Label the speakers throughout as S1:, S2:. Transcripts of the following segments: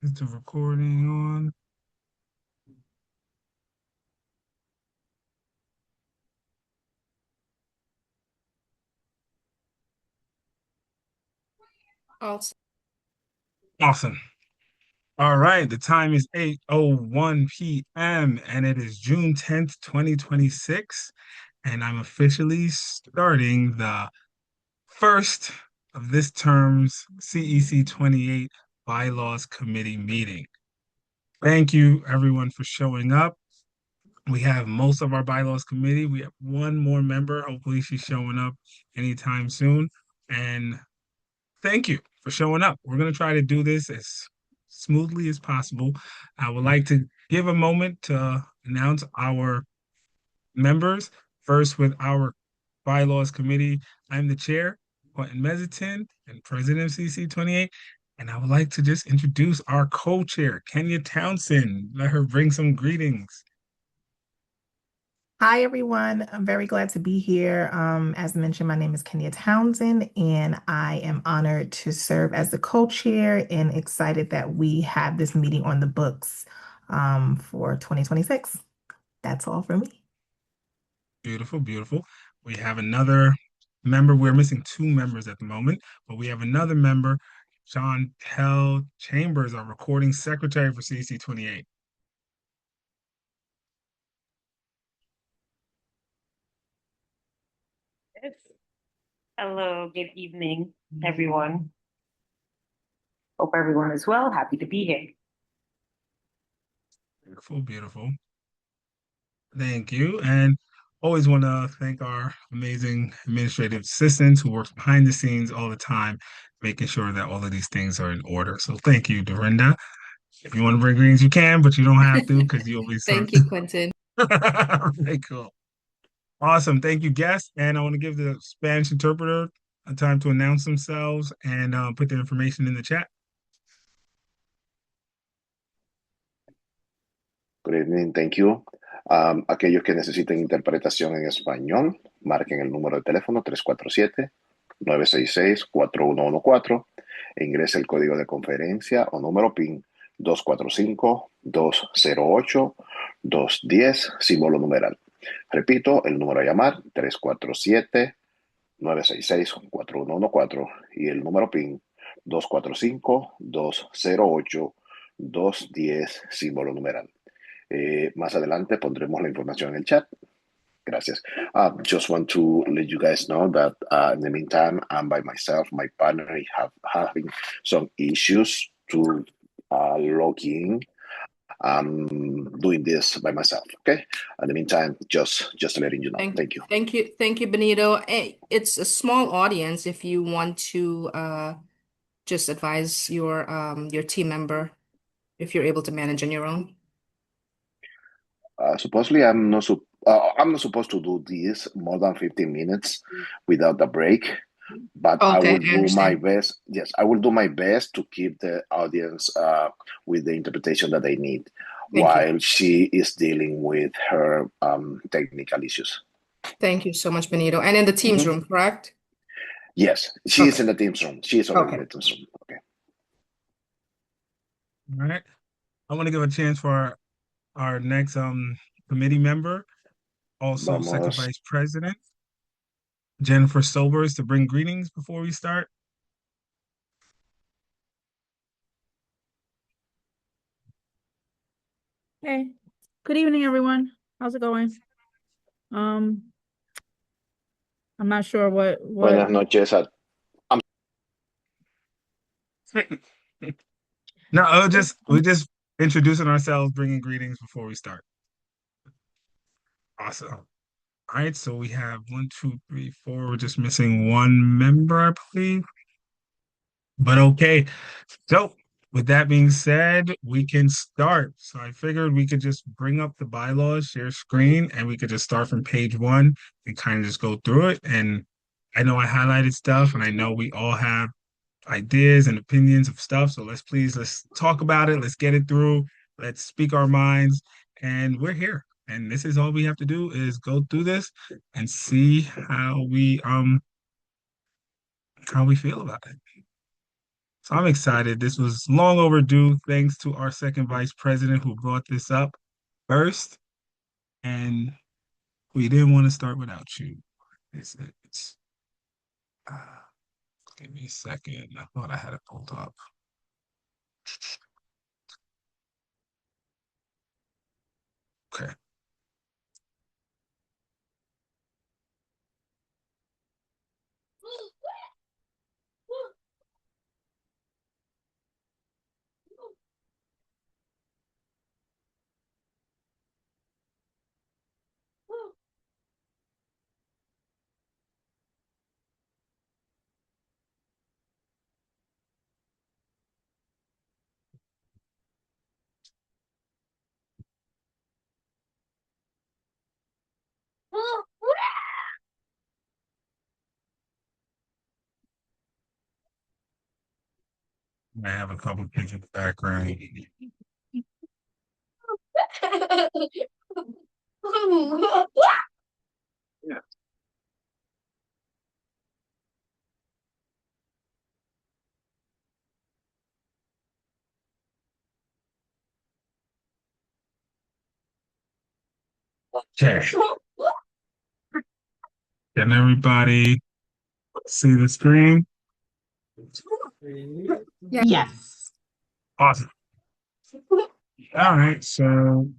S1: Is the recording on?
S2: Also,
S1: Awesome. All right, the time is 8:01 p.m. and it is June 10th, 2026, and I'm officially starting the first of this term's CEC28 Bylaws Committee meeting. Thank you everyone for showing up. We have most of our bylaws committee. We have one more member. Hopefully she's showing up anytime soon. And thank you for showing up. We're going to try to do this as smoothly as possible. I would like to give a moment to announce our members. First, with our bylaws committee, I'm the chair, Quentin Mezitin, and president of CC28. And I would like to just introduce our co-chair, Kenya Townsend. Let her bring some greetings.
S3: Hi, everyone. I'm very glad to be here. As mentioned, my name is Kenya Townsend, and I am honored to serve as the co-chair and excited that we have this meeting on the books for 2026. That's all for me.
S1: Beautiful, beautiful. We have another member. We're missing two members at the moment, but we have another member, John Tell Chambers, our recording secretary for CC28.
S4: Yes. Hello, good evening, everyone. Hope everyone is well. Happy to be here.
S1: Beautiful, beautiful. Thank you. And always want to thank our amazing administrative assistants who work behind the scenes all the time, making sure that all of these things are in order. So thank you, Dorinda. If you want to bring greens, you can, but you don't have to because you always sort
S2: thank you, Quentin.
S1: of. Very cool. Awesome. Thank you, guests. And I want to give the Spanish interpreter a time to announce themselves and put their information in the chat.
S5: Good evening, thank you. Aquellos que necesiten interpretación en español, marquen el número de teléfono 347-966-4114 e ingrese el código de conferencia o número PIN 245-208-210, símbolo numeral. Repito, el número a llamar 347-966-4114 y el número PIN 245-208-210, símbolo numeral. Más adelante pondremos la información en el chat. Gracias. Just want to let you guys know that in the meantime, I'm by myself. My partner is having some issues to log in. I'm doing this by myself. Okay. In the meantime, just letting you know. Thank you.
S2: Thank you, Benito. It's a small audience. If you want to just advise your team member if you're able to manage on your own.
S5: Supposedly, I'm not supposed to do this more than 15 minutes without a break, but I
S2: Okay,
S5: will
S2: I
S5: do my
S2: understand.
S5: best. Yes, I will do my best to keep the audience with the interpretation that they need
S2: Thank you.
S5: while she is dealing with her technical issues.
S2: Thank you so much, Benito. And in the team's
S5: Mhm.
S2: room, correct?
S5: Yes, she is
S2: Okay.
S5: in the team's room. She is already in
S2: Okay.
S5: the team's room. Okay.
S1: All right. I want to give a chance for our next committee member, also second
S5: Vamos.
S1: vice president, Jennifer Sobers, to bring greetings before we start.
S6: Hey, good evening, everyone. How's it going? Um, I'm not sure what.
S5: Buenas noches. I'm
S1: No, we're just introducing ourselves, bringing greetings before we start. Awesome. All right, so we have one, two, three, four. We're just missing one member, I believe. But okay. So with that being said, we can start. So I figured we could just bring up the bylaws, share screen, and we could just start from page one and kind of just go through it. And I know I highlighted stuff, and I know we all have ideas and opinions of stuff. So let's talk about it. Let's get it through. Let's speak our minds. And we're here. And this is all we have to do is go through this and see how we feel about it. So I'm excited. This was long overdue, thanks to our second vice president who brought this up first. And we didn't want to start without you. It's uh, give me a second. I thought I had it pulled up. Okay. I have a couple kids in the background. Yeah. Okay. Can everybody see the screen?
S2: Yeah.
S3: Yes.
S1: Awesome. All right. So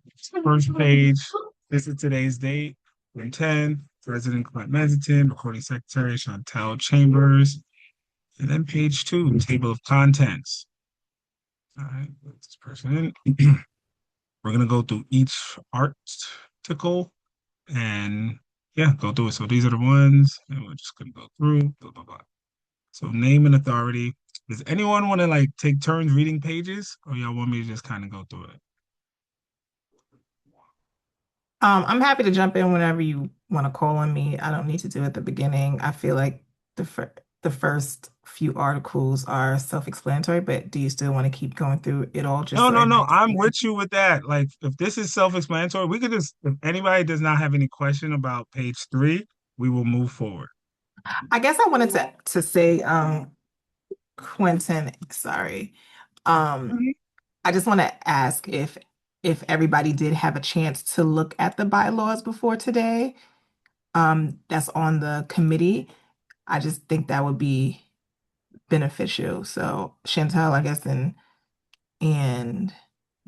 S1: first page. This is today's date. June 10, President Clint Mezzington, Recording Secretary Chantel Chambers. And then page 2, table of contents. All right, put this person in. We're gonna go through each article and yeah, go through it. So these are the ones, and we're just gonna go through. Blah, blah, blah. So name and authority. Does anyone want to like take turns reading pages, or y'all want me to just kind of go through it?
S3: I'm happy to jump in whenever you want to call on me. I don't need to do it at the beginning. I feel like the first few articles are self-explanatory, but do you still want to keep going through it all just
S1: No,
S3: so
S1: no, no.
S3: everybody
S1: I'm
S3: can?
S1: with you with that. Like, if this is self-explanatory, we could just, if anybody does not have any question about page 3, we will move forward.
S3: I guess I wanted to say, Quentin, sorry. Um,
S1: Mhm.
S3: I just want to ask if everybody did have a chance to look at the bylaws before today, that's on the committee. I just think that would be beneficial. So Chantel, I guess, and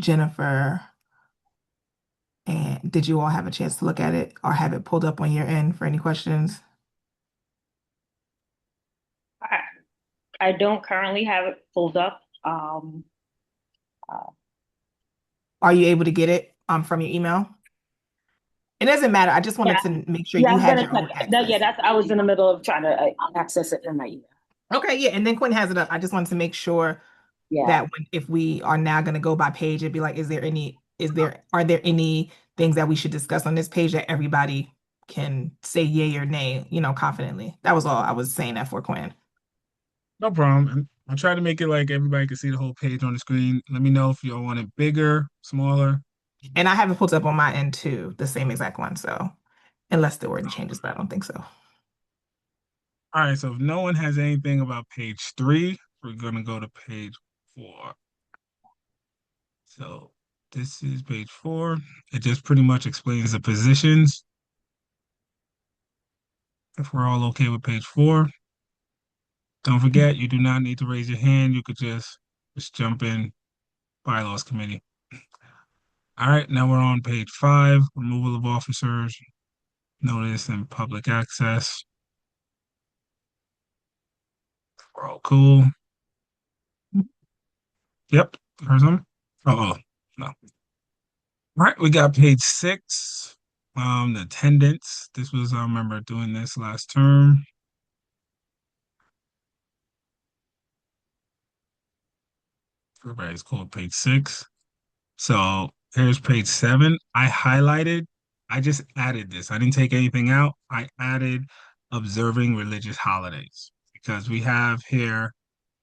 S3: Jennifer, and did you all have a chance to look at it or have it pulled up on your end for any questions?
S4: I, I don't currently have it pulled up.
S3: Are you able to get it from your email? It doesn't matter. I just wanted
S4: Yeah,
S3: to make sure
S4: yeah,
S3: you
S4: I'm
S3: had
S4: gonna
S3: your own
S4: check that. Yeah,
S3: access.
S4: that's, I was in the middle of trying to access it in my email.
S3: Okay, yeah, and then Quinn has it up. I just wanted to make sure
S4: Yeah.
S3: that if we are now going to go by page, it'd be like, are there any things that we should discuss on this page that everybody can say yay or nay, confidently? That was all I was saying that for Quinn.
S1: No problem. And I'll try to make it like everybody can see the whole page on the screen. Let me know if y'all want it bigger, smaller.
S3: And I have it pulled up on my end too, the same exact one. So unless there were any changes, but I don't think so.
S1: All right, so if no one has anything about page 3, we're gonna go to page 4. So this is page 4. It just pretty much explains the positions. If we're all okay with page 4, don't forget you do not need to raise your hand. You could just jump in. Bylaws committee. All right, now we're on page 5. Removal of officers. Notice and public access. We're all cool. Yep. Here's them. Oh, no. All right, we got page 6. The attendance. This was, I remember doing this last term. Everybody's cool with page 6. So here's page 7. I just added this. I didn't take anything out. I added observing religious holidays because we have here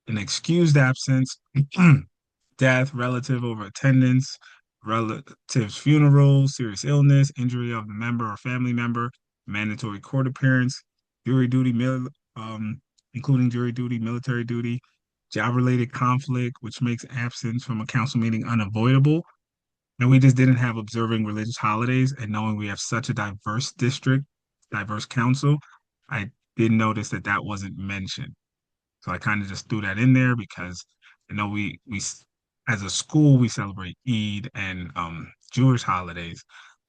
S1: an excused absence, death, relative over attendance, relative's funeral, serious illness, injury of the member or family member, mandatory court appearance, jury duty, including jury duty, military duty, job-related conflict, which makes absence from a council meeting unavoidable. And we just didn't have observing religious holidays. And knowing we have such a diverse district, diverse council, I did notice that that wasn't mentioned. So I kind of just threw that in there because I know as a school we celebrate Eid and Jewish holidays,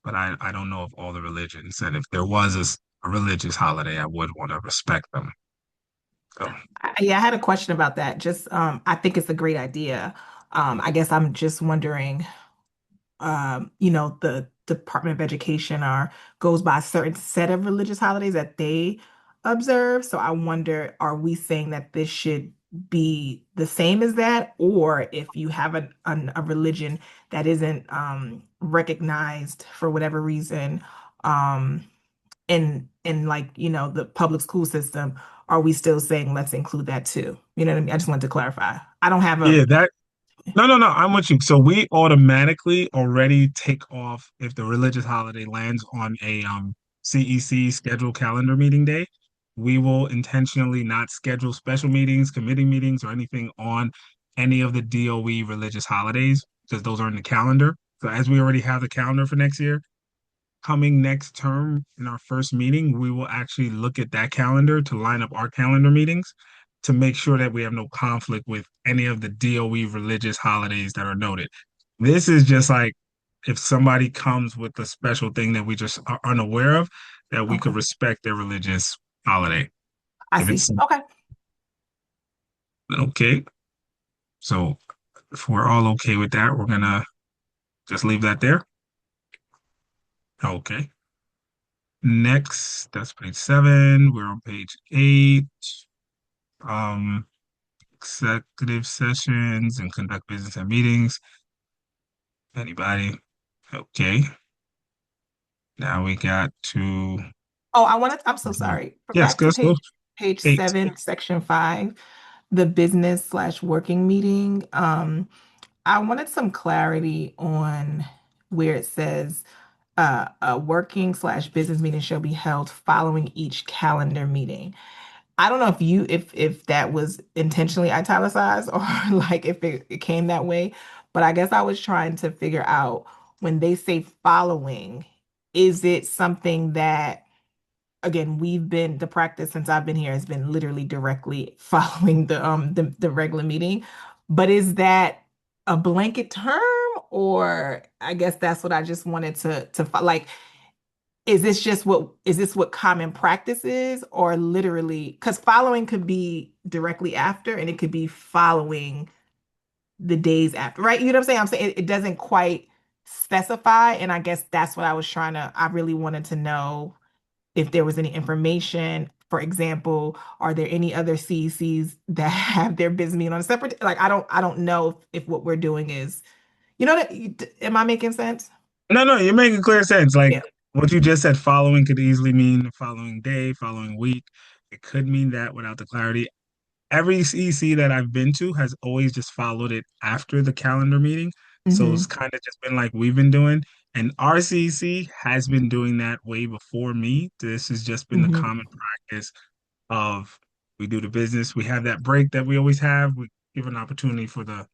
S1: but I don't know of all the religions. And if there was a religious holiday, I would want to respect them. So
S3: Yeah, I had a question about that. Just, I think it's a great idea. I guess I'm just wondering, the Department of Education goes by a certain set of religious holidays that they observe. So I wonder, are we saying that this should be the same as that, or if you have a religion that isn't recognized for whatever reason, um, in like, the public school system, are we still saying let's include that too? You know what I mean? I just wanted to clarify. I don't have a
S1: yeah, that no, I'm with you. So we automatically already take off if the religious holiday lands on a CEC scheduled calendar meeting day. We will intentionally not schedule special meetings, committee meetings, or anything on any of the DOE religious holidays because those are in the calendar. So as we already have the calendar for next year, coming next term in our first meeting, we will actually look at that calendar to line up our calendar meetings to make sure that we have no conflict with any of the DOE religious holidays that are noted. This is just like if somebody comes with a special thing that we just are unaware of, that we
S3: okay.
S1: could respect their religious holiday.
S3: I
S1: If
S3: see.
S1: it's
S3: Okay.
S1: okay, so if we're all okay with that, we're gonna just leave that there. Okay. Next, that's page 7. We're on page 8. Um, Executive sessions and conduct business and meetings. Anybody? Okay. Now we got to
S3: Oh, I'm so sorry.
S1: yes,
S3: Back to
S1: let's go.
S3: page
S1: 8.
S3: 7, section 5, the business/working meeting. I wanted some clarity on where it says a working/business meeting shall be held following each calendar meeting. I don't know if that was intentionally italicized or like if it came that way, but I guess I was trying to figure out when they say following, is it something that, again, the practice since I've been here has been literally directly following the regular meeting, but is that a blanket term, or I guess that's what I just wanted like, is this what common practice is, or literally, because following could be directly after and it could be following the days after, right? You know what I'm saying? I'm saying it doesn't quite specify. And I guess that's what I really wanted to know if there was any information. For example, are there any other CECs that have their business meeting on a separate, like, I don't know if what we're doing is, am I making sense?
S1: No, you're making clear sense. Like
S3: Yeah.
S1: what you just said, following could easily mean the following day, following week. It could mean that without the clarity. Every CEC that I've been to has always just followed it after the calendar meeting. So it's
S3: Hmm.
S1: kind of just been like we've been doing. And our CEC has been doing that way before me. This has just been the
S3: Hmm.
S1: common practice of we do the business, we have that break that we always have. We give an opportunity for the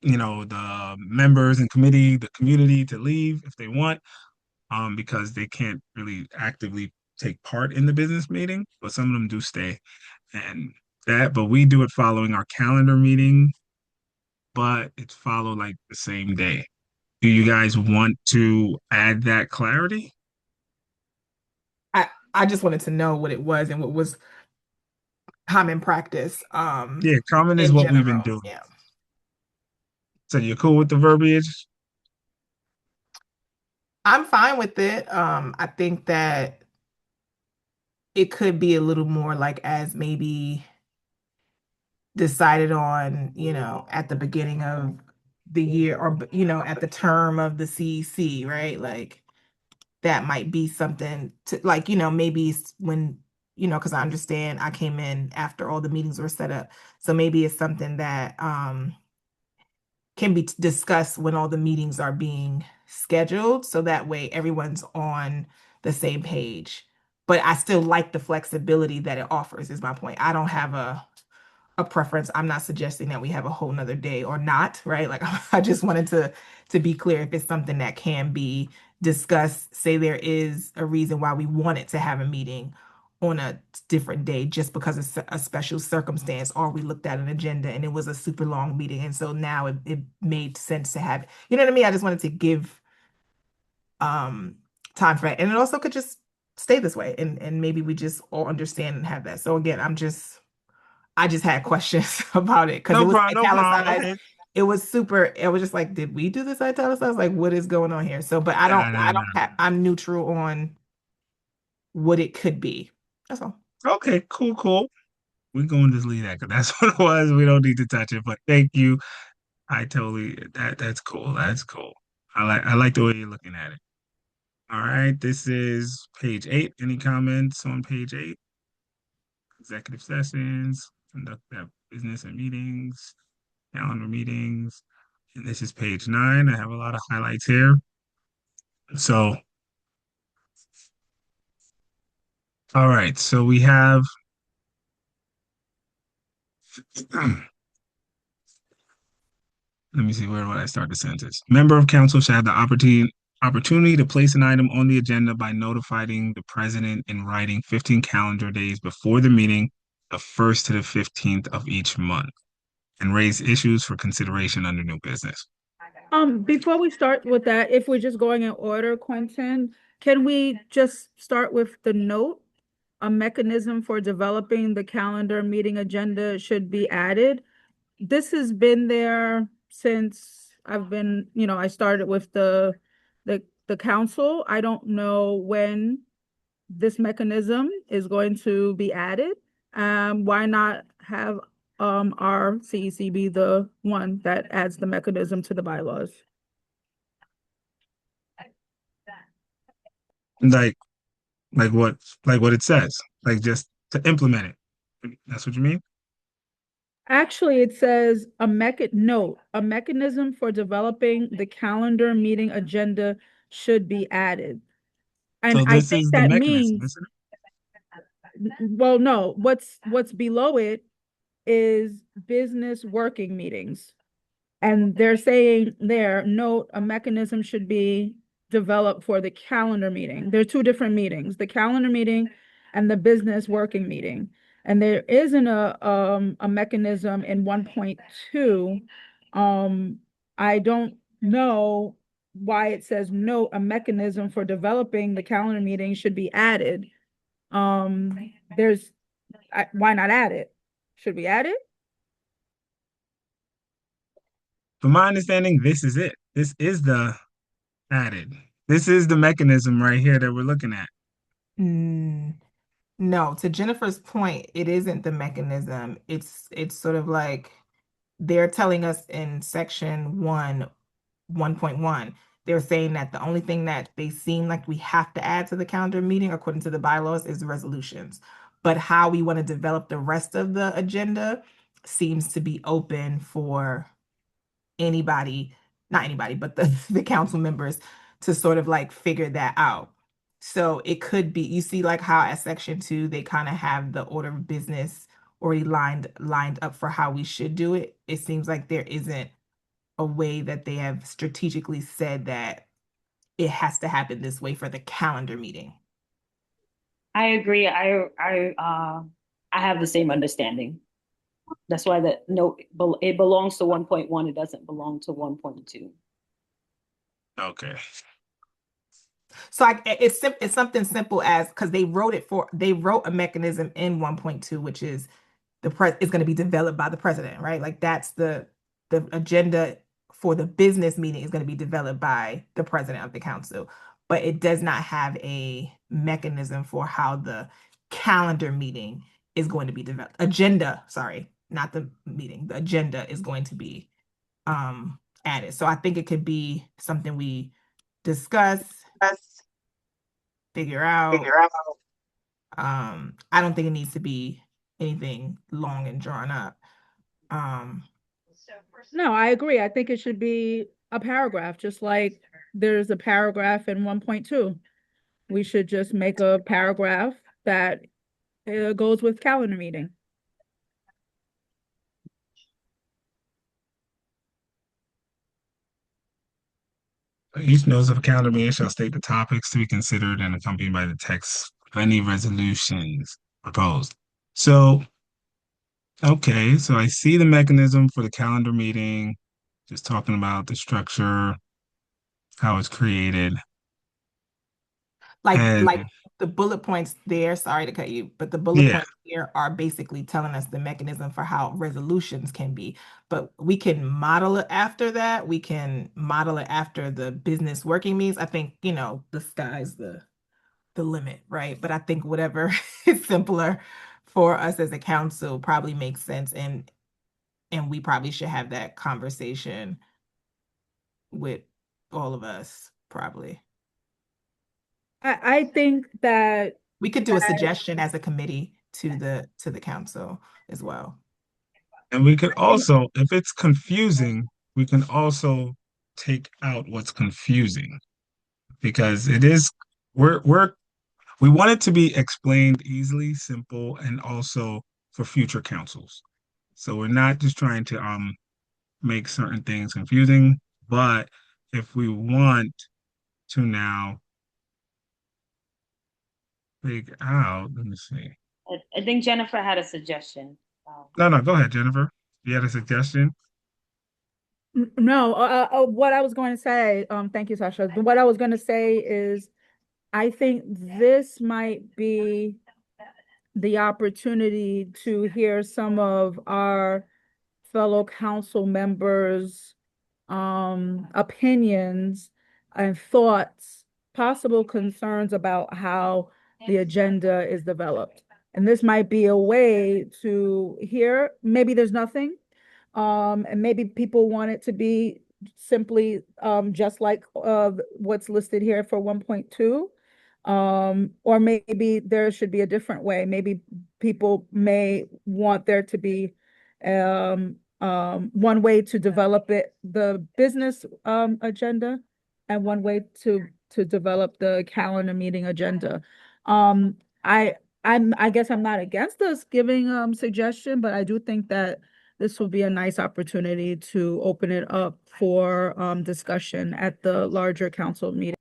S1: members and the community to leave if they want, because they can't really actively take part in the business meeting, but some of them do stay. And but we do it following our calendar meeting, but it's followed like the same day. Do you guys want to add that clarity?
S3: I just wanted to know what it was and what was common practice
S1: Yeah, common is
S3: in
S1: what we've been
S3: general.
S1: doing.
S3: Yeah.
S1: So you're cool with the verbiage?
S3: I'm fine with it. I think that it could be a little more like as maybe decided on, at the beginning of the year, or at the term of the CEC, right? Like that might be something to, like, maybe when, because I understand I came in after all the meetings were set up. So maybe it's something that can be discussed when all the meetings are being scheduled, so that way everyone's on the same page. But I still like the flexibility that it offers, is my point. I don't have a preference. I'm not suggesting that we have a whole nother day or not, right? Like I just wanted to be clear if it's something that can be discussed, say there is a reason why we wanted to have a meeting on a different day just because of a special circumstance, or we looked at an agenda and it was a super long meeting. And so now it made sense to have, you know what I mean? I just wanted to give um time for that. And it also could just stay this way and maybe we just all understand and have that. So again, I just had questions about it because it
S1: No
S3: was
S1: problem, no problem.
S3: italicized.
S1: Okay.
S3: It was super, it was just like, did we do this italicized? Like, what is going on here? So, but
S1: Nah, nah,
S3: I don't
S1: nah.
S3: have, I'm neutral on what it could be. That's all.
S1: Okay, cool, cool. We're going to just leave that because that's what it was. We don't need to touch it, but thank you. I totally that's cool. That's cool. I like the way you're looking at it. All right, this is page 8. Any comments on page 8? Executive sessions, conduct that business and meetings, calendar meetings. And this is page 9. I have a lot of highlights here. So, all right. So we have let me see, where would I start the sentence? Member of council shall have the opportunity to place an item on the agenda by notifying the president in writing 15 calendar days before the meeting, the first to the 15th of each month, and raise issues for consideration under new business.
S6: Before we start with that, if we're just going in order, Quentin, can we just start with the note? A mechanism for developing the calendar meeting agenda should be added. This has been there since I've been, I started with the council. I don't know when this mechanism is going to be added. Why not have our CEC be the one that adds the mechanism to the bylaws?
S1: Like, like what, like what it says, like just to implement it. That's what you mean?
S6: Actually, it says a mechanism for developing the calendar meeting agenda should be added. And
S1: So
S6: I
S1: this
S6: think
S1: is the
S6: that
S1: mechanism,
S6: means,
S1: isn't
S6: well, no, what's below it is business working meetings. And they're saying there, note, a mechanism should be developed for the calendar meeting. There are two different meetings, the calendar meeting and the business working meeting. And there isn't a mechanism in 1.2. I don't know why it says note, a mechanism for developing the calendar meeting should be added. There's, why not add it? Should we add it?
S1: From my understanding, this is it. This is the added. This is the mechanism right here that we're looking at.
S3: Mm, no, to Jennifer's point, it isn't the mechanism. It's sort of like they're telling us in section 1.1, they're saying that the only thing that they seem like we have to add to the calendar meeting, according to the bylaws, is resolutions. But how we want to develop the rest of the agenda seems to be open for anybody, not anybody, but the council members to sort of like figure that out. So it could be, you see like how at section 2, they kind of have the order of business already lined up for how we should do it. It seems like there isn't a way that they have strategically said that it has to happen this way for the calendar meeting.
S4: I agree. I have the same understanding. That's why the note it belongs to 1.1. It doesn't belong to 1.2.
S1: Okay.
S3: So it's something simple as because they wrote a mechanism in 1.2, which is is going to be developed by the president, right? Like that's the agenda for the business meeting is going to be developed by the president of the council, but it does not have a mechanism for how the calendar meeting is going to be developed. Agenda, sorry, not the meeting. The agenda is going to be added. So I think it could be something we discuss, figure out. I don't think it needs to be anything long and drawn up. Um,
S6: No, I agree. I think it should be a paragraph, just like there's a paragraph in 1.2. We should just make a paragraph that goes with calendar meeting.
S1: Each notice of a calendar meeting shall state the topics to be considered and accompanied by the text of any resolutions proposed. So, okay, so I see the mechanism for the calendar meeting, just talking about the structure, how it's created.
S3: Like
S1: And
S3: the bullet points there, sorry to cut you, but the bullet
S1: yeah,
S3: points here are basically telling us the mechanism for how resolutions can be. But we can model it after that. We can model it after the business working meetings. I think, the sky's the limit, right? But I think whatever is simpler for us as a council probably makes sense. And we probably should have that conversation with all of us, probably.
S6: I think that
S3: We could do a suggestion as a committee to the council as well.
S1: and we could also, if it's confusing, we can also take out what's confusing because it is, we're we want it to be explained easily, simple, and also for future councils. So we're not just trying to make certain things confusing, but if we want to now figure out, let me see.
S4: I think Jennifer had a suggestion.
S1: No, no, go ahead, Jennifer. You had a suggestion?
S6: No, what I was going to say, thank you, Sasha. What I was going to say is, I think this might be the opportunity to hear some of our fellow council members' opinions and thoughts, possible concerns about how the agenda is developed. And this might be a way to hear, maybe there's nothing, and maybe people want it to be simply just like what's listed here for 1.2. Or maybe there should be a different way. Maybe people may want there to be one way to develop it, the business agenda, and one way to develop the calendar meeting agenda. Um, I I guess I'm not against us giving suggestion, but I do think that this will be a nice opportunity to open it up for discussion at the larger council meeting.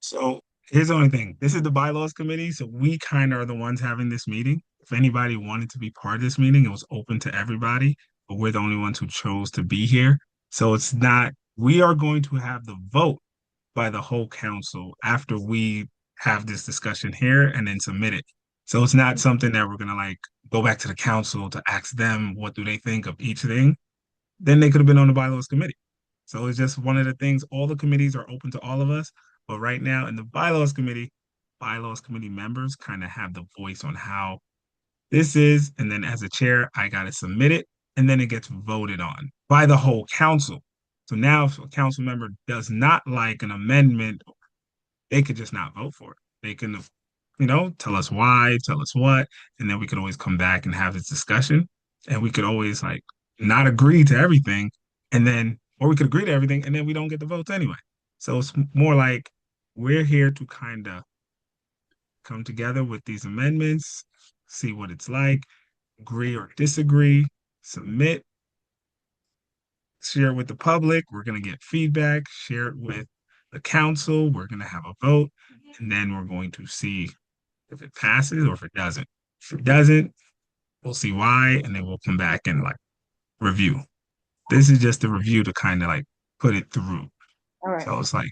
S1: So here's the only thing. This is the bylaws committee, so we kind of are the ones having this meeting. If anybody wanted to be part of this meeting, it was open to everybody, but we're the only ones who chose to be here. So it's not, we are going to have the vote by the whole council after we have this discussion here and then submit it. So it's not something that we're gonna like go back to the council to ask them what do they think of each thing. Then they could have been on the bylaws committee. So it's just one of the things, all the committees are open to all of us. But right now in the bylaws committee members kind of have the voice on how this is. And then as a chair, I got to submit it and then it gets voted on by the whole council. So now if a council member does not like an amendment, they could just not vote for it. They can, tell us why, tell us what, and then we could always come back and have this discussion. And we could always like not agree to everything, and then, or we could agree to everything, and then we don't get the votes anyway. So it's more like we're here to kind of come together with these amendments, see what it's like, agree or disagree, submit, share it with the public. We're going to get feedback, share it with the council. We're going to have a vote, and then we're going to see if it passes or if it doesn't. If it doesn't, we'll see why, and then we'll come back and like review. This is just a review to kind of like put it through.
S4: All right.
S1: So it's like,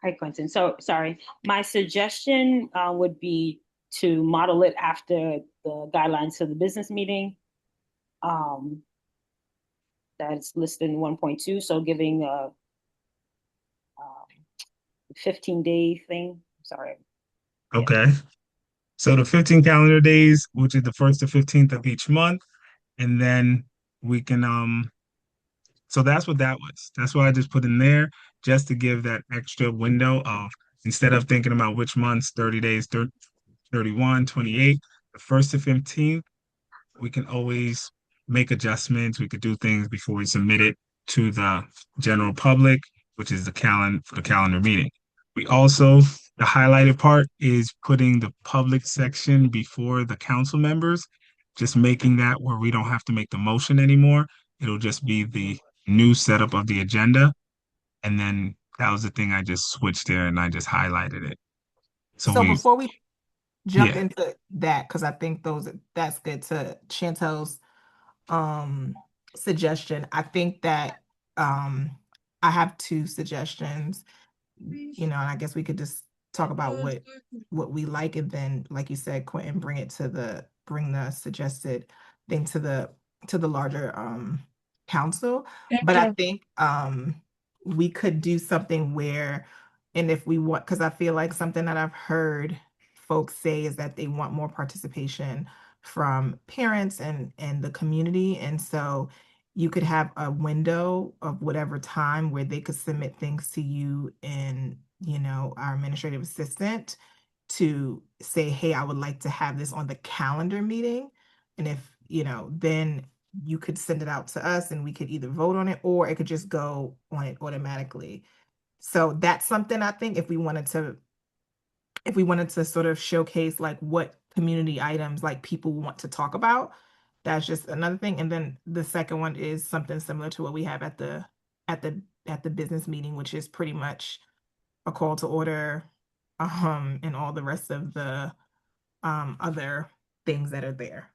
S4: Hi, Quentin. So sorry. My suggestion would be to model it after the guidelines for the business meeting. That's listed in 1.2. So giving a 15-day thing. Sorry.
S1: okay. So the 15 calendar days, which is the 1st to 15th of each month, and then we can so that's what that was. That's what I just put in there just to give that extra window of instead of thinking about which months, 30 days, 31, 28, the 1st to 15th, we can always make adjustments. We could do things before we submit it to the general public, which is the calendar meeting. We also, the highlighted part is putting the public section before the council members, just making that where we don't have to make the motion anymore. It'll just be the new setup of the agenda. And then that was the thing I just switched there and I just highlighted it. So
S3: So
S1: we,
S3: before we jump
S1: yeah.
S3: into that, because I think that's good to Chantel's um suggestion. I think that um I have two suggestions, and I guess we could just talk about what we like, and then, like you said, Quentin, bring the suggested thing to the larger council. But I think we could do something where, and if we want, because I feel like something that I've heard folks say is that they want more participation from parents and the community. And so you could have a window of whatever time where they could submit things to you and, our administrative assistant to say, hey, I would like to have this on the calendar meeting. And if, then you could send it out to us and we could either vote on it or it could just go on it automatically. So that's something I think if we wanted to sort of showcase like what community items like people want to talk about, that's just another thing. And then the second one is something similar to what we have at the at the business meeting, which is pretty much a call to order, and all the rest of the other things that are there.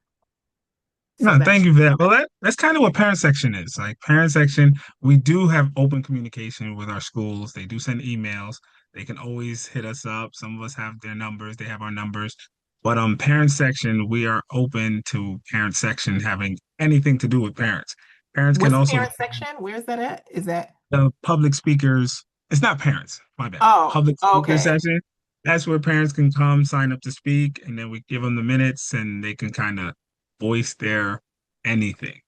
S3: So
S1: No,
S3: that's
S1: thank you for that. Well, that's kind of what parent section is. Like parent section, we do have open communication with our schools. They do send emails. They can always hit us up. Some of us have their numbers. They have our numbers. But parent section, we are open to parent section having anything to do with parents. Parents can
S3: what's
S1: also
S3: parent section? Where's that at? Is that
S1: public speakers. It's not parents, my bad.
S3: oh,
S1: Public speaker
S3: okay.
S1: session. That's where parents can come sign up to speak, and then we give them the minutes, and they can kind of voice their anything.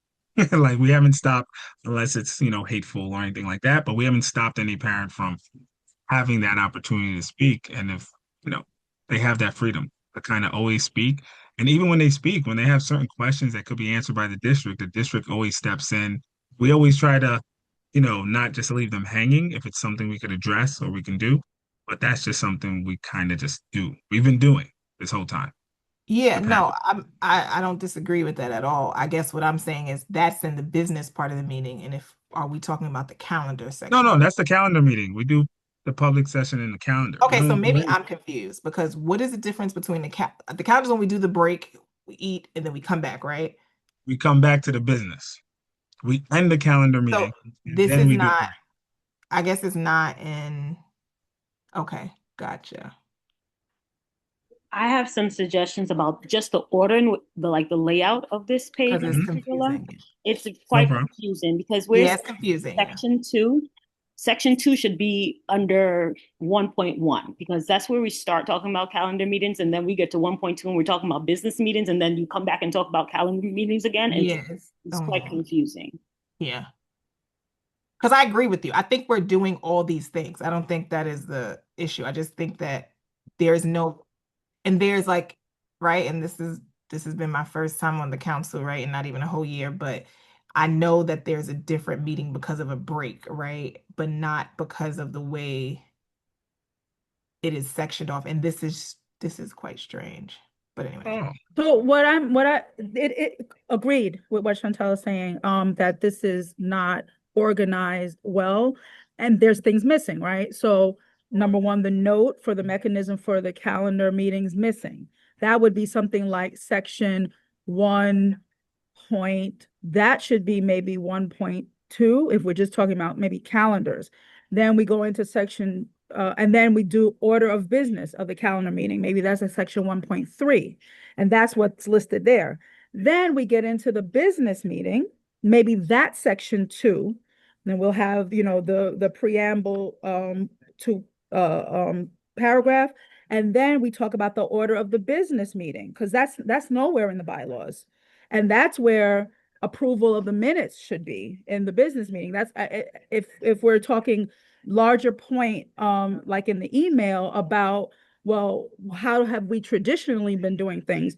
S1: Like we haven't stopped, unless it's hateful or anything like that. But we haven't stopped any parent from having that opportunity to speak. And if you know they have that freedom to kind of always speak, and even when they speak, when they have certain questions that could be answered by the district always steps in. We always try to not just leave them hanging if it's something we could address or we can do, but that's just something we kind of just do. We've been doing this whole time,
S3: Yeah,
S1: the past.
S3: no, I don't disagree with that at all. I guess what I'm saying is that's in the business part of the meeting. And if are we talking about the calendar
S1: No,
S3: section?
S1: no, that's the calendar meeting. We do the public session in the calendar. We
S3: Okay, so
S1: don't do
S3: maybe
S1: any,
S3: I'm confused because what is the difference between the calendar's when we do the break, we eat, and then we come back, right?
S1: we come back to the business. We end the calendar
S3: So
S1: meeting and
S3: this
S1: then
S3: is
S1: we do the
S3: not,
S1: break.
S3: I guess it's not in, okay, gotcha.
S4: I have some suggestions about just the order and the layout of this page
S3: Because
S4: in
S3: it's
S1: Mhm.
S4: particular.
S3: confusing.
S4: It's
S1: No
S4: quite
S1: problem.
S4: confusing because
S3: Yeah,
S4: where's
S3: it's confusing, yeah.
S4: section two? Section two should be under 1.1 because that's where we start talking about calendar meetings, and then we get to 1.2 and we're talking about business meetings, and then you come back and talk about calendar meetings again. And
S3: Yes.
S4: it's quite confusing.
S3: Yeah. Because I agree with you. I think we're doing all these things. I don't think that is the issue. I just think that there's no, and there's like, right, and this has been my first time on the council, right, and not even a whole year, but I know that there's a different meeting because of a break, right, but not because of the way it is sectioned off. And this is quite strange. But anyway.
S1: Oh,
S6: So it agreed with what Chantal is saying, that this is not organized well, and there's things missing, right? So number one, the note for the mechanism for the calendar meetings missing. That would be something like section 1 point, that should be maybe 1.2 if we're just talking about maybe calendars. Then we go into section and then we do order of business of the calendar meeting. Maybe that's a section 1.3, and that's what's listed there. Then we get into the business meeting, maybe that's section 2. Then we'll have, the preamble to paragraph, and then we talk about the order of the business meeting because that's nowhere in the bylaws, and that's where approval of the minutes should be in the business meeting. That's if we're talking larger point, like in the email about, well, how have we traditionally been doing things?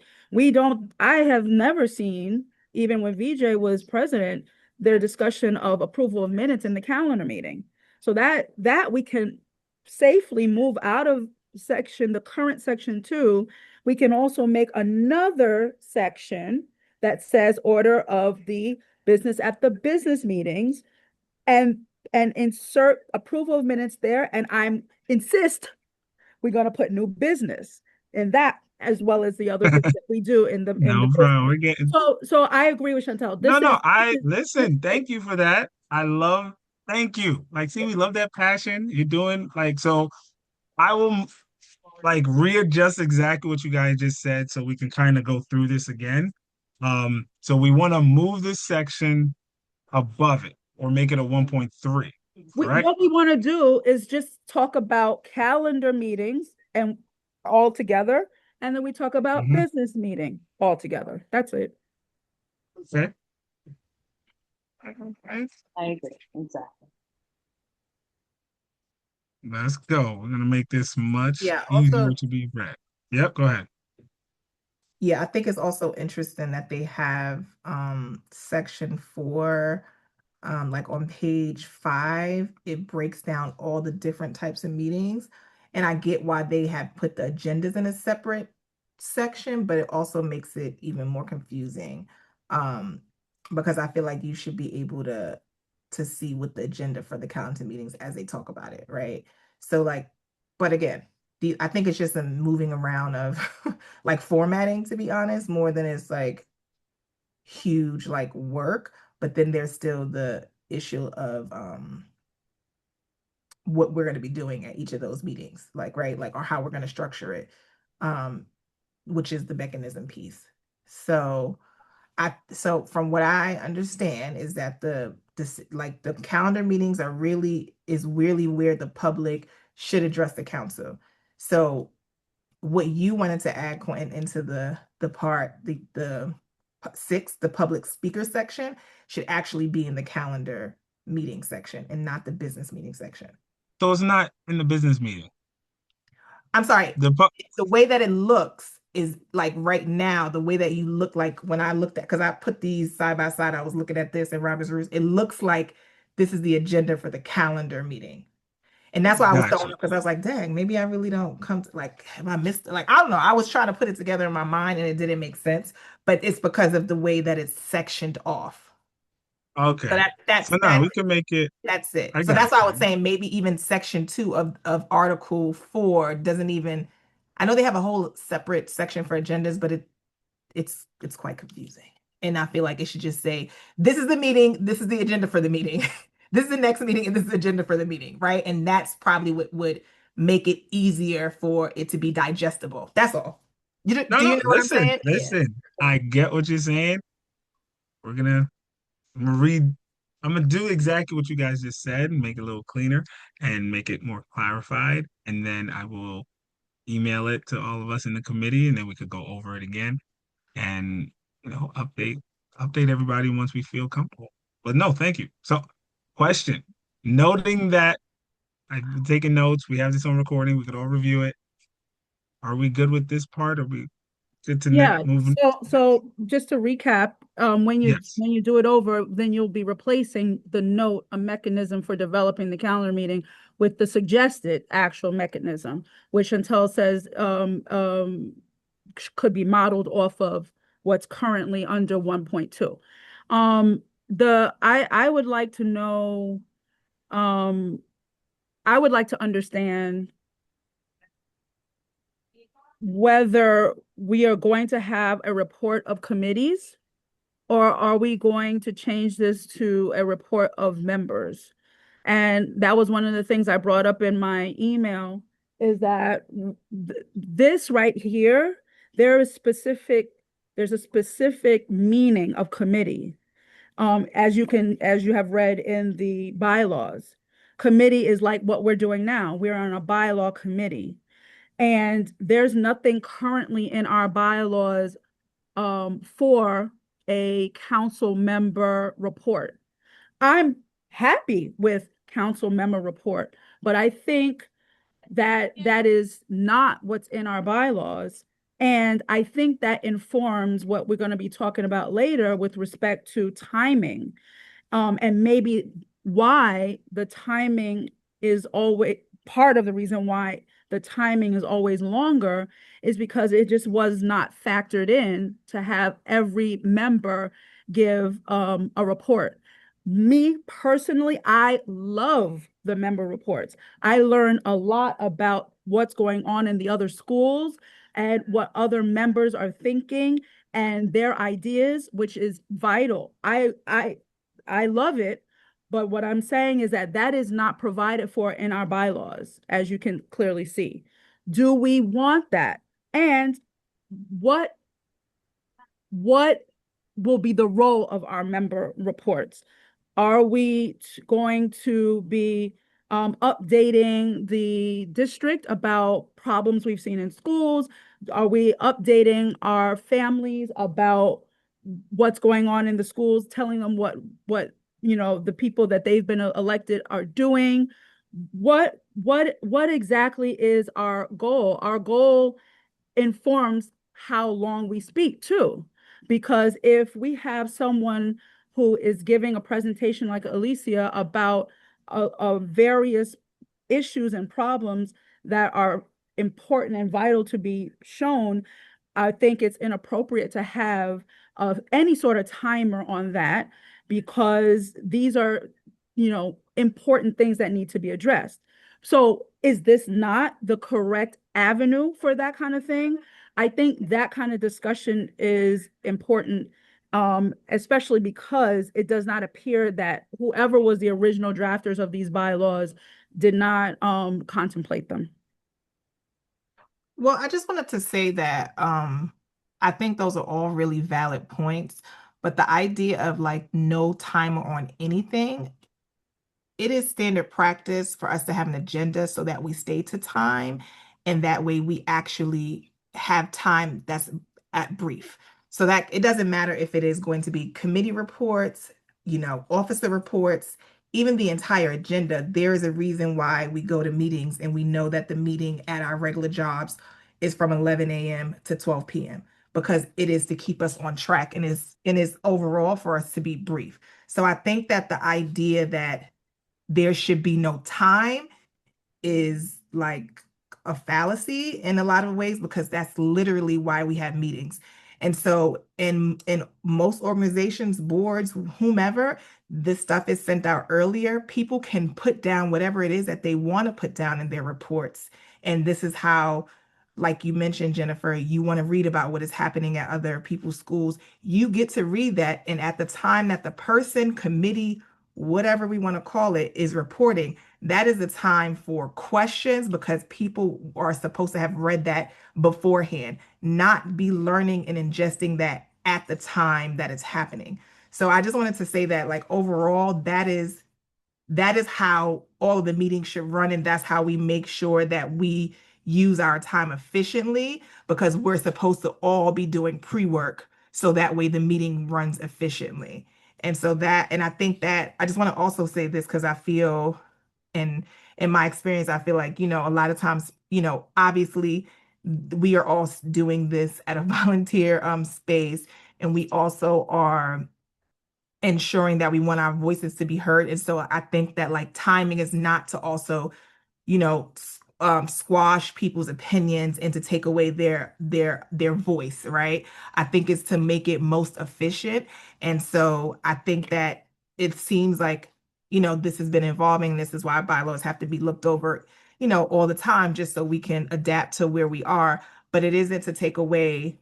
S6: I have never seen, even when VJ was president, their discussion of approval of minutes in the calendar meeting. So that we can safely move out of the current section 2. We can also make another section that says order of the business at the business meetings, and and insert approval of minutes there. And insist we're going to put new business in that, as well as the other things that we do in the
S1: No problem.
S6: business.
S1: We're getting
S6: So I agree with Chantel.
S1: no, no.
S6: This
S1: I
S6: is
S1: listen. Thank you for that. Thank you. Like, see, we love that passion you're doing. Like, so I will like readjust exactly what you guys just said so we can kind of go through this again. So we want to move this section above it or make it a 1.3, correct?
S6: what we want to do is just talk about calendar meetings and all together, and then we talk about
S1: Mhm.
S6: business meeting all together. That's it.
S1: Okay. Okay.
S4: I agree. Exactly.
S1: Let's go. We're gonna make this much
S3: Yeah,
S1: easier
S3: also,
S1: to be read. Yep, go ahead.
S3: yeah, I think it's also interesting that they have section 4, like on page 5, it breaks down all the different types of meetings. And I get why they have put the agendas in a separate section, but it also makes it even more confusing. Um, because I feel like you should be able to see what the agenda for the calendar meetings as they talk about it, right? So like, but again, I think it's just a moving around of like formatting, to be honest, more than it's like huge like work. But then there's still the issue of what we're going to be doing at each of those meetings, like, right, like, or how we're going to structure it, um which is the mechanism piece. So from what I understand is that like the calendar meetings is really where the public should address the council. So what you wanted to add, Quentin, into the part, the 6, the public speaker section, should actually be in the calendar meeting section and not the business meeting section.
S1: So it's not in the business meeting.
S3: I'm sorry,
S1: The pu-
S3: the way that it looks is like right now, the way that you look, like when I looked at, because I put these side by side, I was looking at this and Robert's rules, it looks like this is the agenda for the calendar meeting. And that's why I was
S1: Got
S3: throwing
S1: you.
S3: up, because I was like, dang, maybe I really don't come to, like, have I missed, like, I don't know. I was trying to put it together in my mind and it didn't make sense, but it's because of the way that it's sectioned off. So
S1: Okay.
S3: that's
S1: So now
S3: that's
S1: we can make it.
S3: that's it.
S1: I
S3: So
S1: got
S3: that's why I was
S1: you.
S3: saying maybe even section 2 of Article 4 doesn't even, I know they have a whole separate section for agendas, but it's quite confusing. And I feel like it should just say, this is the meeting, this is the agenda for the meeting. This is the next meeting, and this is the agenda for the meeting, right? And that's probably what would make it easier for it to be digestible. That's all.
S1: No,
S3: Do you
S1: no.
S3: know what I'm
S1: Listen,
S3: saying? Yeah.
S1: listen. I get what you're saying. We're gonna. I'm gonna read. I'm gonna do exactly what you guys just said and make it a little cleaner and make it more clarified. And then I will email it to all of us in the committee, and then we could go over it again and update everybody once we feel comfortable. But no, thank you. So, question. Noting that I've been taking notes, we have this on recording, we could all review it. Are we good with this part? Are we good to
S6: Yeah,
S1: moving?
S6: so just to recap,
S1: Yes.
S6: when you do it over, then you'll be replacing the note, a mechanism for developing the calendar meeting, with the suggested actual mechanism, which Chantel says could be modeled off of what's currently under 1.2. I would like to know, um I would like to understand whether we are going to have a report of committees, or are we going to change this to a report of members? And that was one of the things I brought up in my email, is that this right here, there's a specific meaning of committee. As you have read in the bylaws, committee is like what we're doing now. We're on a bylaw committee. And there's nothing currently in our bylaws for a council member report. I'm happy with council member report, but I think that that is not what's in our bylaws. And I think that informs what we're going to be talking about later with respect to timing, and maybe why the timing is always part of the reason why the timing is always longer, is because it just was not factored in to have every member give a report. Me personally, I love the member reports. I learn a lot about what's going on in the other schools and what other members are thinking and their ideas, which is vital. I love it, but what I'm saying is that that is not provided for in our bylaws, as you can clearly see. Do we want that? And what what will be the role of our member reports? Are we going to be updating the district about problems we've seen in schools? Are we updating our families about what's going on in the schools, telling them what the people that they've been elected are doing? What exactly is our goal? Our goal informs how long we speak too. Because if we have someone who is giving a presentation like Alicia about various issues and problems that are important and vital to be shown, I think it's inappropriate to have any sort of timer on that because these are, important things that need to be addressed. So is this not the correct avenue for that kind of thing? I think that kind of discussion is important, especially because it does not appear that whoever was the original drafters of these bylaws did not contemplate them.
S3: Well, I just wanted to say that I think those are all really valid points, but the idea of like no timer on anything, it is standard practice for us to have an agenda so that we stay to time, and that way we actually have time that's at brief. So that it doesn't matter if it is going to be committee reports, officer reports, even the entire agenda. There is a reason why we go to meetings and we know that the meeting at our regular jobs is from 11 a.m. to 12 p.m. because it is to keep us on track and is overall for us to be brief. So I think that the idea that there should be no time is like a fallacy in a lot of ways because that's literally why we have meetings. And so in most organizations, boards, whomever, this stuff is sent out earlier. People can put down whatever it is that they want to put down in their reports. And this is how, like you mentioned, Jennifer, you want to read about what is happening at other people's schools. You get to read that. And at the time that the person, committee, whatever we want to call it, is reporting, that is the time for questions because people are supposed to have read that beforehand, not be learning and ingesting that at the time that it's happening. So I just wanted to say that, like, overall, that is how all of the meetings should run, and that's how we make sure that we use our time efficiently because we're supposed to all be doing pre-work so that way the meeting runs efficiently. And I think that I just want to also say this because I feel, and in my experience, I feel like, a lot of times, obviously we are all doing this at a volunteer space, and we also are ensuring that we want our voices to be heard. And so I think that like timing is not to also, squash people's opinions and to take away their voice, right? I think it's to make it most efficient. And so I think that it seems like, this has been evolving. This is why bylaws have to be looked over, all the time, just so we can adapt to where we are. But it isn't to take away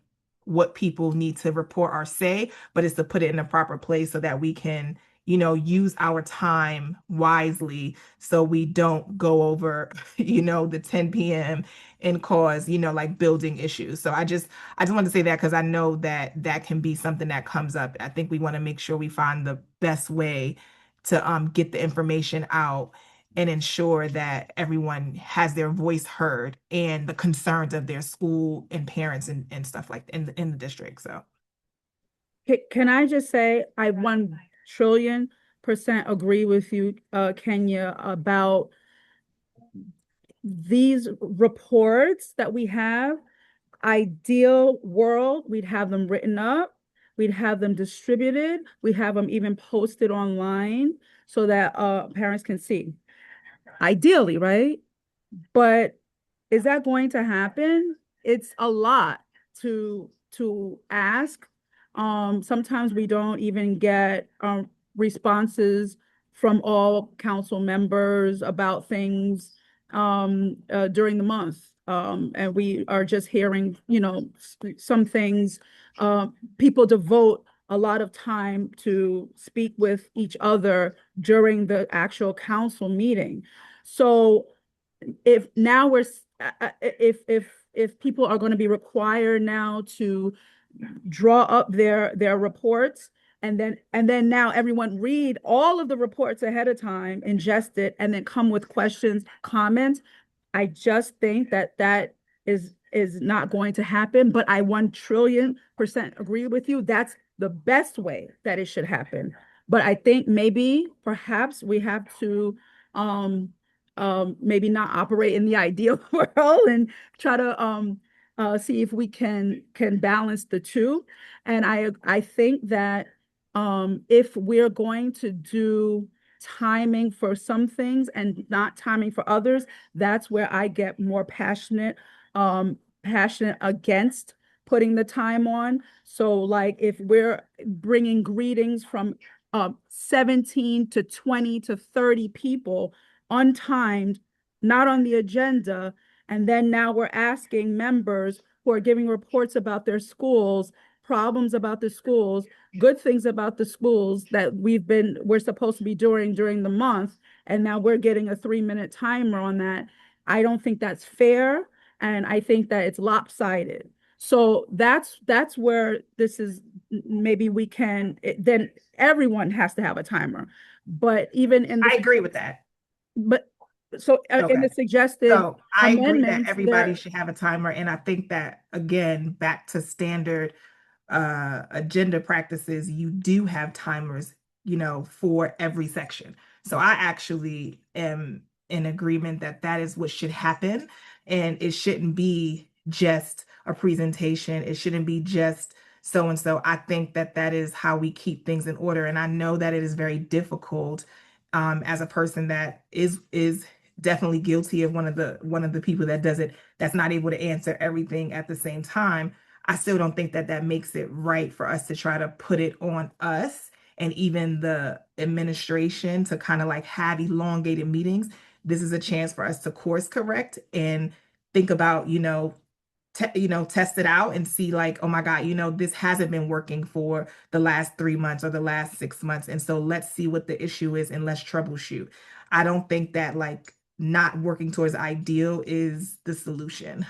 S3: what people need to report or say, but it's to put it in a proper place so that we can, use our time wisely so we don't go over, the 10 p.m. and cause, like building issues. So I just want to say that because I know that that can be something that comes up. I think we want to make sure we find the best way to get the information out and ensure that everyone has their voice heard and the concerns of their school and parents and stuff like in the district. So
S6: Can I just say I 1 trillion% agree with you, Kenya, about these reports that we have. Ideal world, we'd have them written up, we'd have them distributed, we'd have them even posted online so that parents can see. Ideally, right? But is that going to happen? It's a lot to ask. Sometimes we don't even get responses from all council members about things during the month. And we are just hearing, some things, people devote a lot of time to speak with each other during the actual council meeting. So if now if people are going to be required now to draw up their reports, and then now everyone read all of the reports ahead of time, ingest it, and then come with questions, comments. I just think that is not going to happen, but I 1,000,000,000% agree with you. That's the best way that it should happen. But I think maybe perhaps we have to maybe not operate in the ideal world and try to see if we can balance the two. And I think that if we're going to do timing for some things and not timing for others, that's where I get more passionate against putting the time on. So like if we're bringing greetings from 17 to 20 to 30 people untimed, not on the agenda, and then now we're asking members who are giving reports about their schools, problems about the schools, good things about the schools that we're supposed to be doing during the month, and now we're getting a 3-minute timer on that. I don't think that's fair, and I think that it's lopsided. So that's where this is. Maybe we can, then everyone has to have a timer. But even in
S3: I agree with that.
S6: but so in the suggested
S3: So I agree that
S6: amendments,
S3: everybody should have a timer. And I think that, again, back to standard agenda practices, you do have timers, for every section. So I actually am in agreement that that is what should happen. And it shouldn't be just a presentation. It shouldn't be just so and so. I think that that is how we keep things in order. And I know that it is very difficult as a person that is definitely guilty of one of the people that does it, that's not able to answer everything at the same time. I still don't think that that makes it right for us to try to put it on us and even the administration to kind of like have elongated meetings. This is a chance for us to course correct and think about, test it out and see like, oh my God, this hasn't been working for the last 3 months or the last 6 months. And so let's see what the issue is and let's troubleshoot. I don't think that like not working towards ideal is the solution.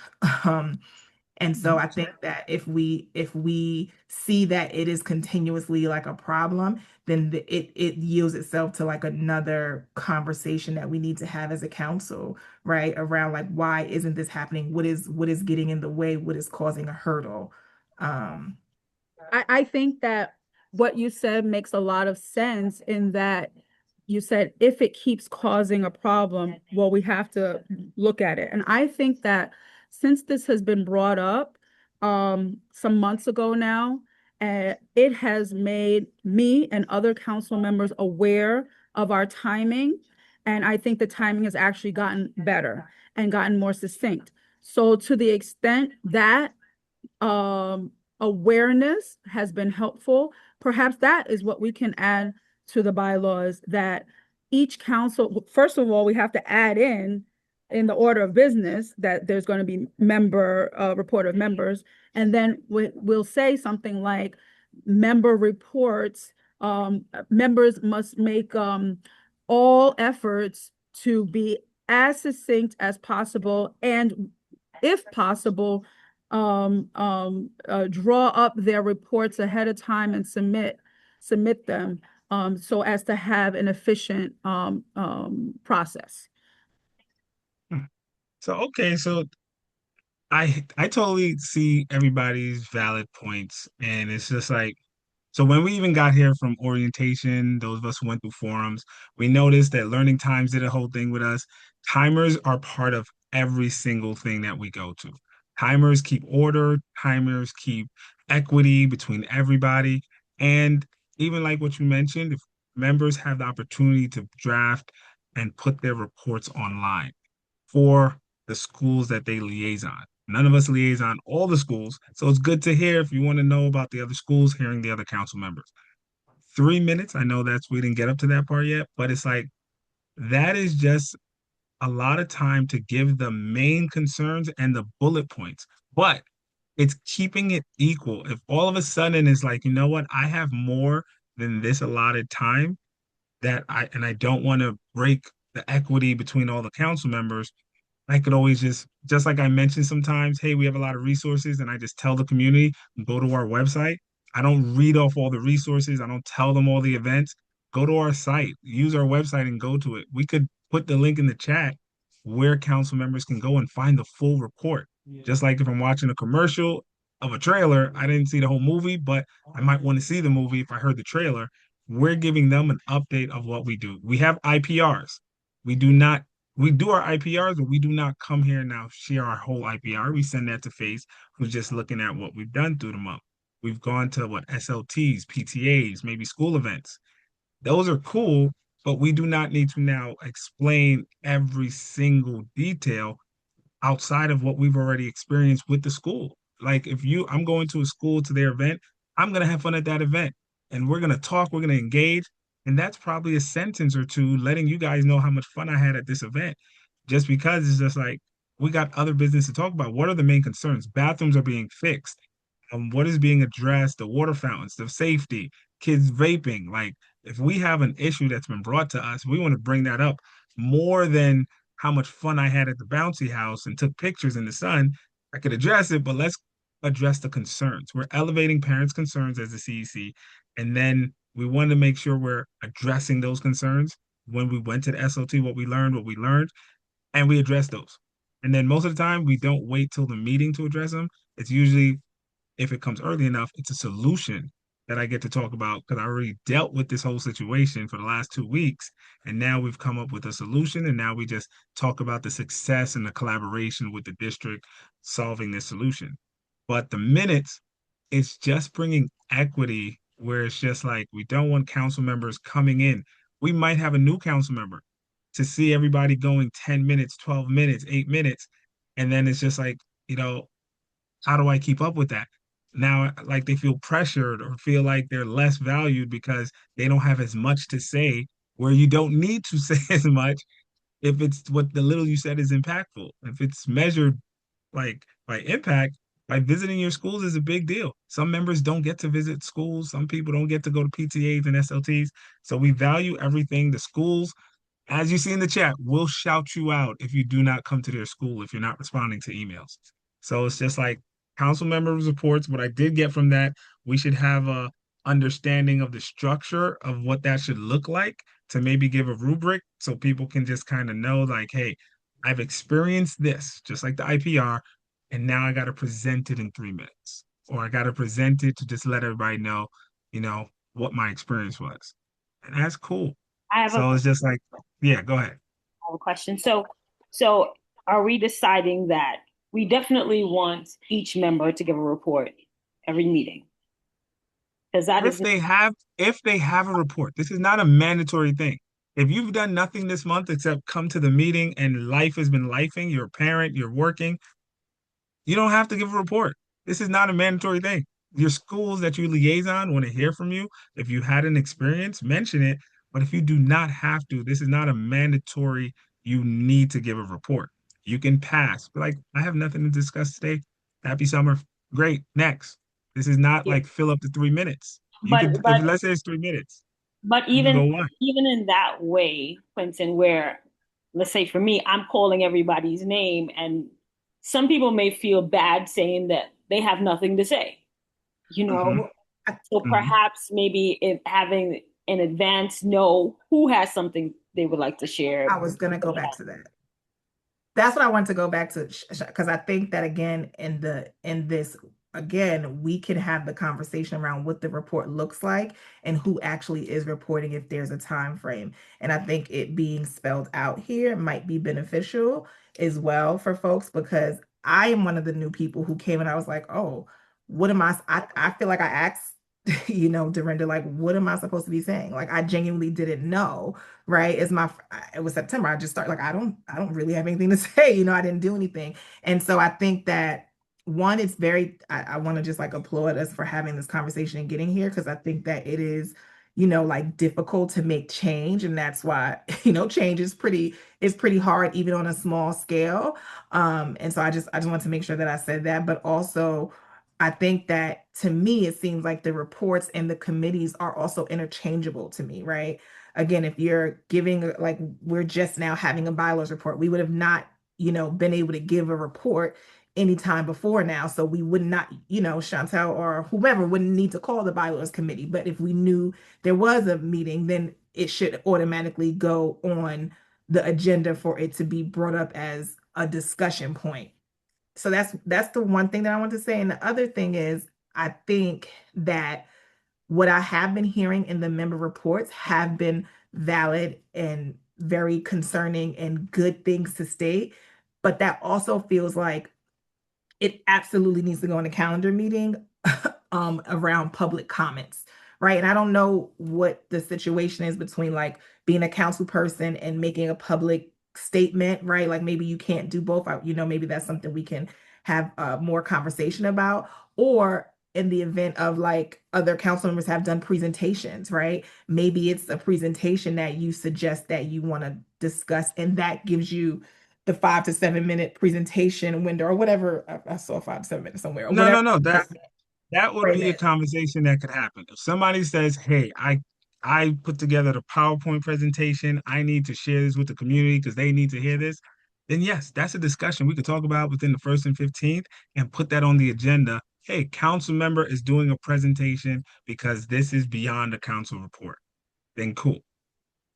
S3: And so I think that if we see that it is continuously like a problem, then it yields itself to like another conversation that we need to have as a council, right? Around like, why isn't this happening? What is getting in the way? What is causing a hurdle?
S6: I think that what you said makes a lot of sense in that you said if it keeps causing a problem, well, we have to look at it. And I think that since this has been brought up some months ago now, it has made me and other council members aware of our timing. And I think the timing has actually gotten better and gotten more succinct. So to the extent that awareness has been helpful, perhaps that is what we can add to the bylaws, that each council, first of all, we have to add in the order of business that there's going to be report of members. And then we'll say something like member reports, members must make all efforts to be as succinct as possible, and if possible, draw up their reports ahead of time and submit them so as to have an efficient process.
S1: So I totally see everybody's valid points, and it's just like, so when we even got here from orientation, those of us who went through forums, we noticed that Learning Times did a whole thing with us. Timers are part of every single thing that we go to. Timers keep order, timers keep equity between everybody. And even like what you mentioned, if members have the opportunity to draft and put their reports online for the schools that they liaison. None of us liaison all the schools, so it's good to hear if you want to know about the other schools, hearing the other council members. 3 minutes. I know we didn't get up to that part yet, but it's like that is just a lot of time to give the main concerns and the bullet points. But it's keeping it equal. If all of a sudden it's like, you know what, I have more than this allotted time I don't want to break the equity between all the council members, I could always just like I mentioned sometimes, hey, we have a lot of resources, and I just tell the community, go to our website. I don't read off all the resources. I don't tell them all the events. Go to our site, use our website and go to it. We could put the link in the chat where council members can go and find the full report. Just like if I'm watching a commercial of a trailer, I didn't see the whole movie, but I might want to see the movie if I heard the trailer. We're giving them an update of what we do. We have IPRs. We do not we do our IPRs, but we do not come here now share our whole IPR. We send that to FaZe, who's just looking at what we've done through the month. We've gone to what SLTs, PTAs, maybe school events. Those are cool, but we do not need to now explain every single detail outside of what we've already experienced with the school. Like I'm going to a school to their event, I'm gonna have fun at that event, and we're gonna talk, we're gonna engage, and that's probably a sentence or two letting you guys know how much fun I had at this event. Just because it's just like we got other business to talk about. What are the main concerns? Bathrooms are being fixed. What is being addressed? The water fountains, the safety, kids vaping. Like if we have an issue that's been brought to us, we want to bring that up more than how much fun I had at the bouncy house and took pictures in the sun. I could address it, but let's address the concerns. We're elevating parents' concerns as the CEC, and then we want to make sure we're addressing those concerns when we went to the SLT, what we learned, and we address those. And then most of the time, we don't wait till the meeting to address them. It's usually if it comes early enough, it's a solution that I get to talk about because I already dealt with this whole situation for the last 2 weeks. And now we've come up with a solution. And now we just talk about the success and the collaboration with the district solving this solution. But the minutes, it's just bringing equity where it's just like we don't want council members coming in. We might have a new council member to see everybody going 10 minutes, 12 minutes, 8 minutes. And then it's just like, how do I keep up with that? Now, like they feel pressured or feel like they're less valued because they don't have as much to say, where you don't need to say as much if it's what the little you said is impactful. If it's measured like by impact, by visiting your schools is a big deal. Some members don't get to visit schools. Some people don't get to go to PTAs and SLTs. So we value everything. The schools, as you see in the chat, will shout you out if you do not come to their school, if you're not responding to emails. So it's just like council members reports. What I did get from that, we should have a understanding of the structure of what that should look like to maybe give a rubric so people can just kind of know like, hey, I've experienced this, just like the IPR, and now I got to present it in 3 minutes, or I got to present it to just let everybody know, what my experience was. And that's cool.
S4: I have a
S1: So it's just like, yeah, go ahead.
S4: have a question. So are we deciding that we definitely want each member to give a report every meeting? Because that is
S1: If they have a report, this is not a mandatory thing. If you've done nothing this month except come to the meeting and life has been lifing, you're a parent, you're working, you don't have to give a report. This is not a mandatory thing. Your schools that you liaison want to hear from you. If you had an experience, mention it. But if you do not have to, this is not a mandatory, you need to give a report. You can pass. Be like, I have nothing to discuss today. Happy summer. Great. Next. This is not like fill up the 3 minutes. You
S4: but
S1: could, if
S4: but
S1: let's say it's 3 minutes,
S4: but
S1: you can
S4: even
S1: go one.
S4: even in that way, Quentin, where let's say for me, I'm calling everybody's name, and some people may feel bad saying that they have nothing to say, you
S1: Hmm.
S4: know. So
S1: Hmm.
S4: perhaps maybe if having in advance know who has something they would like to share.
S3: I was going to go back to that. That's what I want to go back to because I think that again in this again we can have the conversation around what the report looks like and who actually is reporting if there's a time frame. And I think it being spelled out here might be beneficial as well for folks because I am one of the new people who came and I was like, oh, what am I feel like I asked Dorinda, like, what am I supposed to be saying? Like, I genuinely didn't know, right? It was September. I just started like, I don't really have anything to say. I didn't do anything. And so I think that one, I want to just like applaud us for having this conversation and getting here because I think that like difficult to make change. And that's why, change is pretty hard even on a small scale. And so I just want to make sure that I said that. But also I think that to me, it seems like the reports and the committees are also interchangeable to me, right? Again, if you're giving, like, we're just now having a bylaws report, we would have not, been able to give a report anytime before now. So we would not, Chantel or whomever wouldn't need to call the bylaws committee. But if we knew there was a meeting, then it should automatically go on the agenda for it to be brought up as a discussion point. So that's the one thing that I want to say. And the other thing is, I think that what I have been hearing in the member reports have been valid and very concerning and good things to state. But that also feels like it absolutely needs to go in a calendar meeting around public comments, right? And I don't know what the situation is between like being a council person and making a public statement, right? Like maybe you can't do both. Maybe that's something we can have more conversation about. Or in the event of like other council members have done presentations, right? Maybe it's a presentation that you suggest that you want to discuss, and that gives you the 5 to 7 minute presentation window or whatever. I saw 5 to 7 minutes somewhere or
S1: No,
S3: whatever.
S1: no, no. That would
S3: Frame
S1: be a
S3: it.
S1: conversation that could happen. If somebody says, "Hey, I put together the PowerPoint presentation. I need to share this with the community because they need to hear this," then yes, that's a discussion we could talk about within the first and 15th and put that on the agenda. Hey, council member is doing a presentation because this is beyond a council report. Then cool.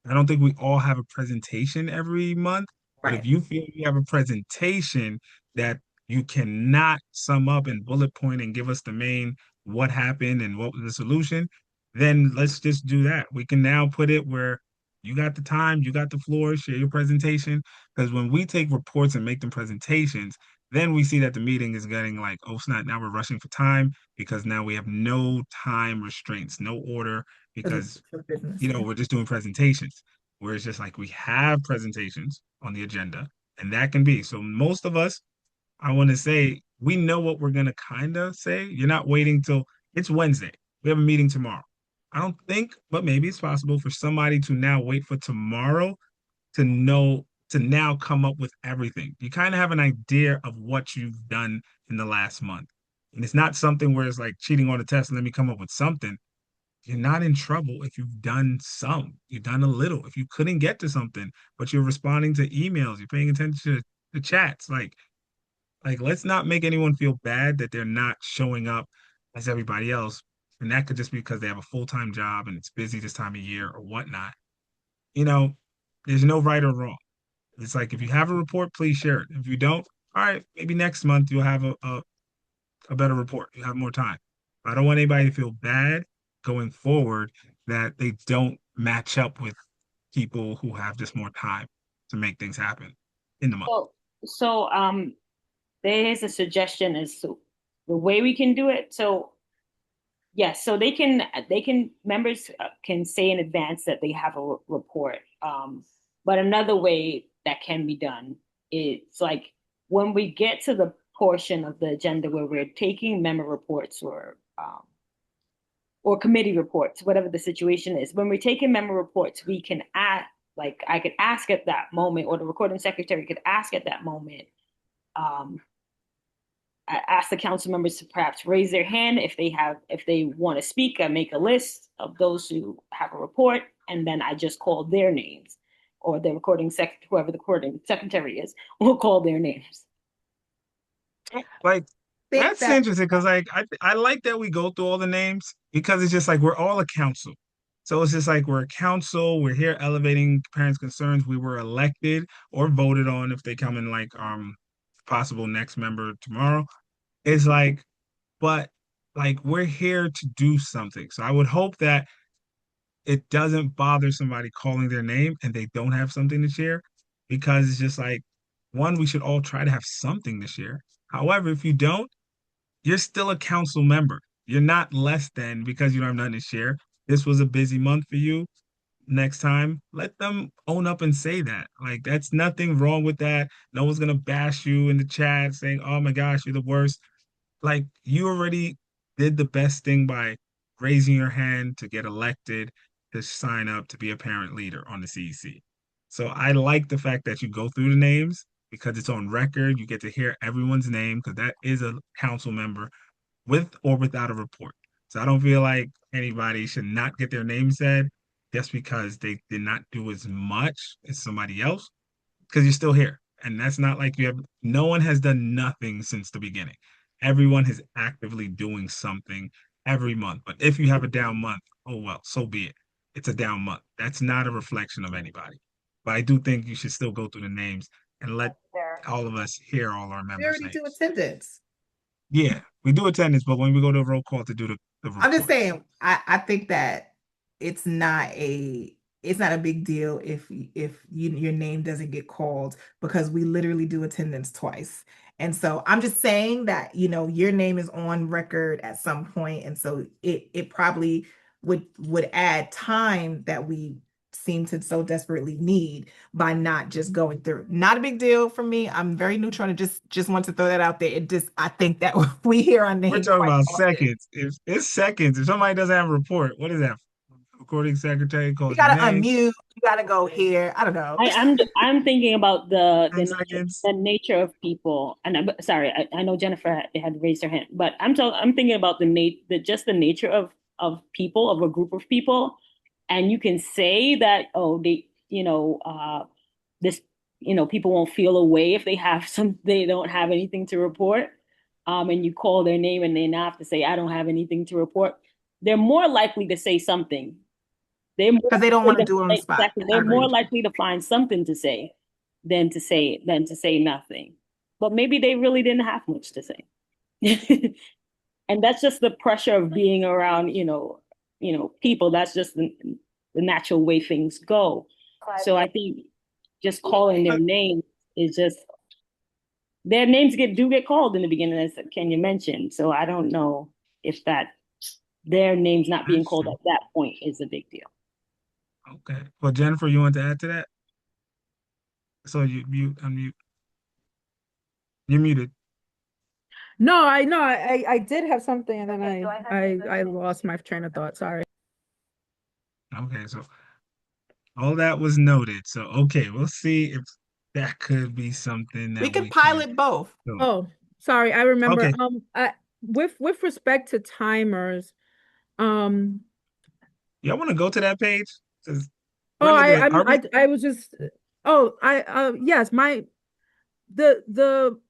S1: I don't think we all have a presentation every month, but if
S3: Right.
S1: you feel you have a presentation that you cannot sum up in bullet point and give us the main what happened and what was the solution, then let's just do that. We can now put it where you got the time, you got the floor, share your presentation. Because when we take reports and make them presentations, then we see that the meeting is getting like, oh snap, now we're rushing for time because now we have no time restraints, no order,
S3: Because it's
S1: because
S3: for business. Yeah.
S1: we're just doing presentations where it's just like we have presentations on the agenda and that can be. So most of us, I want to say, we know what we're going to kind of say. You're not waiting till it's Wednesday. We have a meeting tomorrow. I don't think, but maybe it's possible for somebody to now wait for tomorrow to know to now come up with everything. You kind of have an idea of what you've done in the last month. And it's not something where it's like cheating on a test and let me come up with something. You're not in trouble if you've done some, you've done a little. If you couldn't get to something, but you're responding to emails, you're paying attention to chats, like let's not make anyone feel bad that they're not showing up as everybody else. And that could just be because they have a full-time job and it's busy this time of year or whatnot. You know, there's no right or wrong. It's like if you have a report, please share it. If you don't, all right, maybe next month you'll have a better report. You have more time. I don't want anybody to feel bad going forward that they don't match up with people who have just more time to make things happen in the month.
S4: So there is a suggestion as to the way we can do it. So yes, so they can members can say in advance that they have a report. But another way that can be done is like when we get to the portion of the agenda where we're taking member reports or committee reports, whatever the situation is. When we're taking member reports, we can ask, like I could ask at that moment, or the recording secretary could ask at that moment. Um, I ask the council members to perhaps raise their hand if they want to speak. I make a list of those who have a report, and then I just call their names, or the whoever the recording secretary is, will call their names.
S1: Like
S3: Think
S1: that's
S3: that
S1: interesting because like I like that we go through all the names because it's just like we're all a council. So it's just like we're a council, we're here elevating parents' concerns. We were elected or voted on if they come in like possible next member tomorrow. It's like, but like we're here to do something. So I would hope that it doesn't bother somebody calling their name and they don't have something to share because it's just like one, we should all try to have something to share. However, if you don't, you're still a council member. You're not less than because you don't have nothing to share. This was a busy month for you. Next time, let them own up and say that. Like, that's nothing wrong with that. No one's gonna bash you in the chat saying, "Oh my gosh, you're the worst." Like, you already did the best thing by raising your hand to get elected to sign up to be a parent leader on the CEC. So I like the fact that you go through the names because it's on record. You get to hear everyone's name because that is a council member with or without a report. So I don't feel like anybody should not get their name said just because they did not do as much as somebody else because you're still here. And that's not like you have, no one has done nothing since the beginning. Everyone is actively doing something every month. But if you have a down month, oh well, so be it. It's a down month. That's not a reflection of anybody. But I do think you should still go through the names and let all of us hear all our
S3: We
S1: members'
S3: already do
S1: names.
S3: attendance.
S1: Yeah, we do attendance, but when we go to roll call to do the
S3: I'm just
S1: reports.
S3: saying, I think that it's not a big deal if your name doesn't get called because we literally do attendance twice. And so I'm just saying that, your name is on record at some point, and so it probably would add time that we seem to so desperately need by not just going through. Not a big deal for me. I'm very neutral and just want to throw that out there. I think that we hear our
S1: We're
S3: name
S1: talking
S3: quite
S1: about
S3: often.
S1: seconds. If it's seconds, if somebody doesn't have a report, what is that? Recording secretary
S3: You
S1: calls your
S3: gotta
S1: name,
S3: unmute, you gotta go here. I don't know.
S4: I'm thinking about
S1: 10 seconds.
S4: the nature of people, and sorry, I know Jennifer had raised her hand, but I'm thinking about just the nature of people, of a group of people, and you can say that, oh, this, people won't feel a way if they don't have anything to report, and you call their name and they not have to say I don't have anything to report. They're more likely to say something. They're more
S3: Because they don't want
S4: likely
S3: to do it on the spot.
S4: exactly.
S3: I
S4: They're
S3: agree
S4: more
S3: with you.
S4: likely to find something to say than to say nothing. But maybe they really didn't have much to say. And that's just the pressure of being around, people. That's just the natural way things go. So I think just calling their name is just their names do get called in the beginning, as Kenya mentioned. So I don't know if that their names not being
S1: That's
S4: called
S1: true.
S4: at that point is a big deal.
S1: Okay. Well, Jennifer, you want to add to that? So you mute, unmute. You're muted.
S6: No, I know I did have something and then I lost my train of thought. Sorry.
S1: Okay, so all that was noted. So okay, we'll see if that could be something
S3: We
S1: that
S3: can
S1: we can
S3: pilot both.
S1: do.
S6: Oh, sorry, I remember.
S1: Okay.
S6: With respect to timers, um,
S1: Y'all want to go to that page? 'Cause we're
S6: oh,
S1: looking at, are we?
S6: I was just, oh, yes, the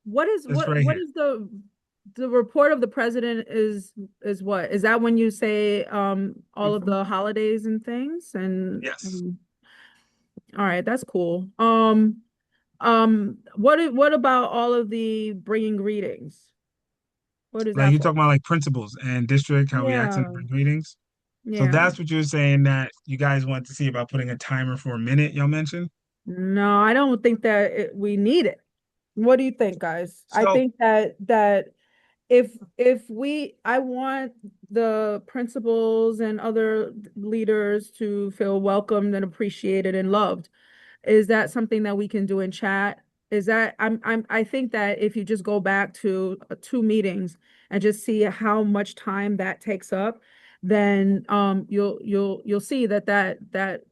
S1: It's right
S6: what
S1: here.
S6: is the report of the president is what? Is that when you say all of the holidays and things
S1: Yes.
S6: all right, that's cool. What about all of the bringing greetings? What is
S1: Like
S6: that
S1: you're
S6: for?
S1: talking about like principals and district, how we ask them to
S6: Yeah,
S1: bring meetings. So
S6: yeah.
S1: that's what you're saying that you guys want to see about putting a timer for a minute, y'all mentioned.
S6: No, I don't think that we need it. What do you think, guys? I
S1: So
S6: think that if I want the principals and other leaders to feel welcomed and appreciated and loved. Is that something that we can do in chat? Is that I think that if you just go back to two meetings and just see how much time that takes up, then you'll see that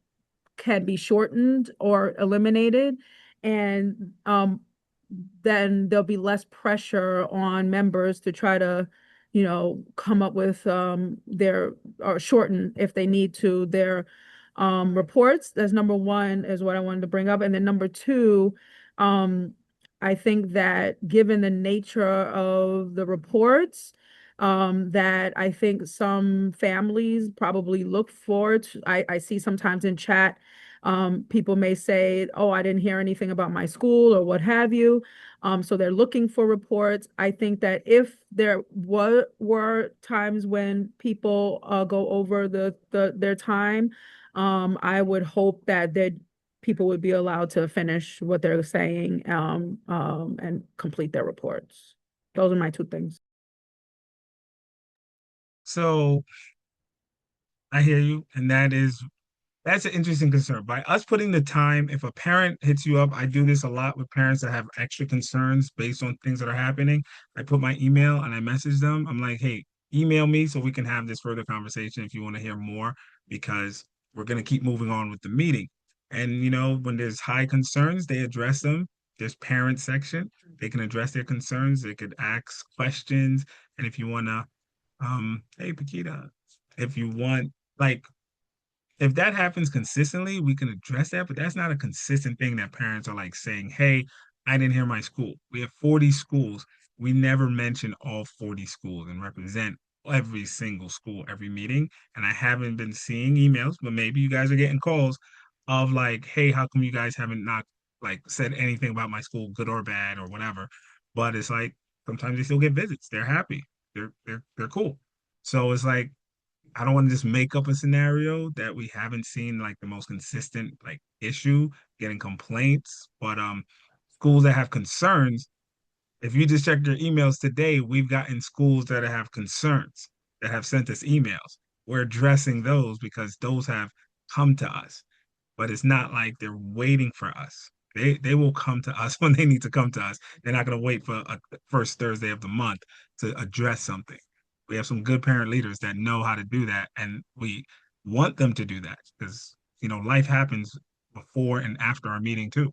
S6: can be shortened or eliminated, and then there'll be less pressure on members to try to, come up with their or shorten if they need to their reports. That's number one is what I wanted to bring up. And then number two, um, I think that given the nature of the reports, that I think some families probably look forward to. I see sometimes in chat, people may say, oh, I didn't hear anything about my school or what have you. So they're looking for reports. I think that if there were times when people go over their time, I would hope that people would be allowed to finish what they're saying, and complete their reports. Those are my two things.
S1: so I hear you, and that's an interesting concern. By us putting the time, if a parent hits you up, I do this a lot with parents that have extra concerns based on things that are happening. I put my email and I message them. I'm like, hey, email me so we can have this further conversation if you want to hear more, because we're going to keep moving on with the meeting. And, when there's high concerns, they address them. There's parent section. They can address their concerns. They could ask questions. And if you want to, hey, Paquita, if you want, like, if that happens consistently, we can address that, but that's not a consistent thing that parents are like saying, hey, I didn't hear my school. We have 40 schools. We never mention all 40 schools and represent every single school, every meeting. And I haven't been seeing emails, but maybe you guys are getting calls of like, hey, how come you guys haven't not like said anything about my school, good or bad or whatever? But it's like sometimes they still get visits. They're happy. They're cool. So it's like I don't want to just make up a scenario that we haven't seen like the most consistent like issue getting complaints, but schools that have concerns, if you just check your emails today, we've gotten schools that have concerns that have sent us emails. We're addressing those because those have come to us, but it's not like they're waiting for us. They will come to us when they need to come to us. They're not going to wait for a first Thursday of the month to address something. We have some good parent leaders that know how to do that, and we want them to do that because life happens before and after our meeting too.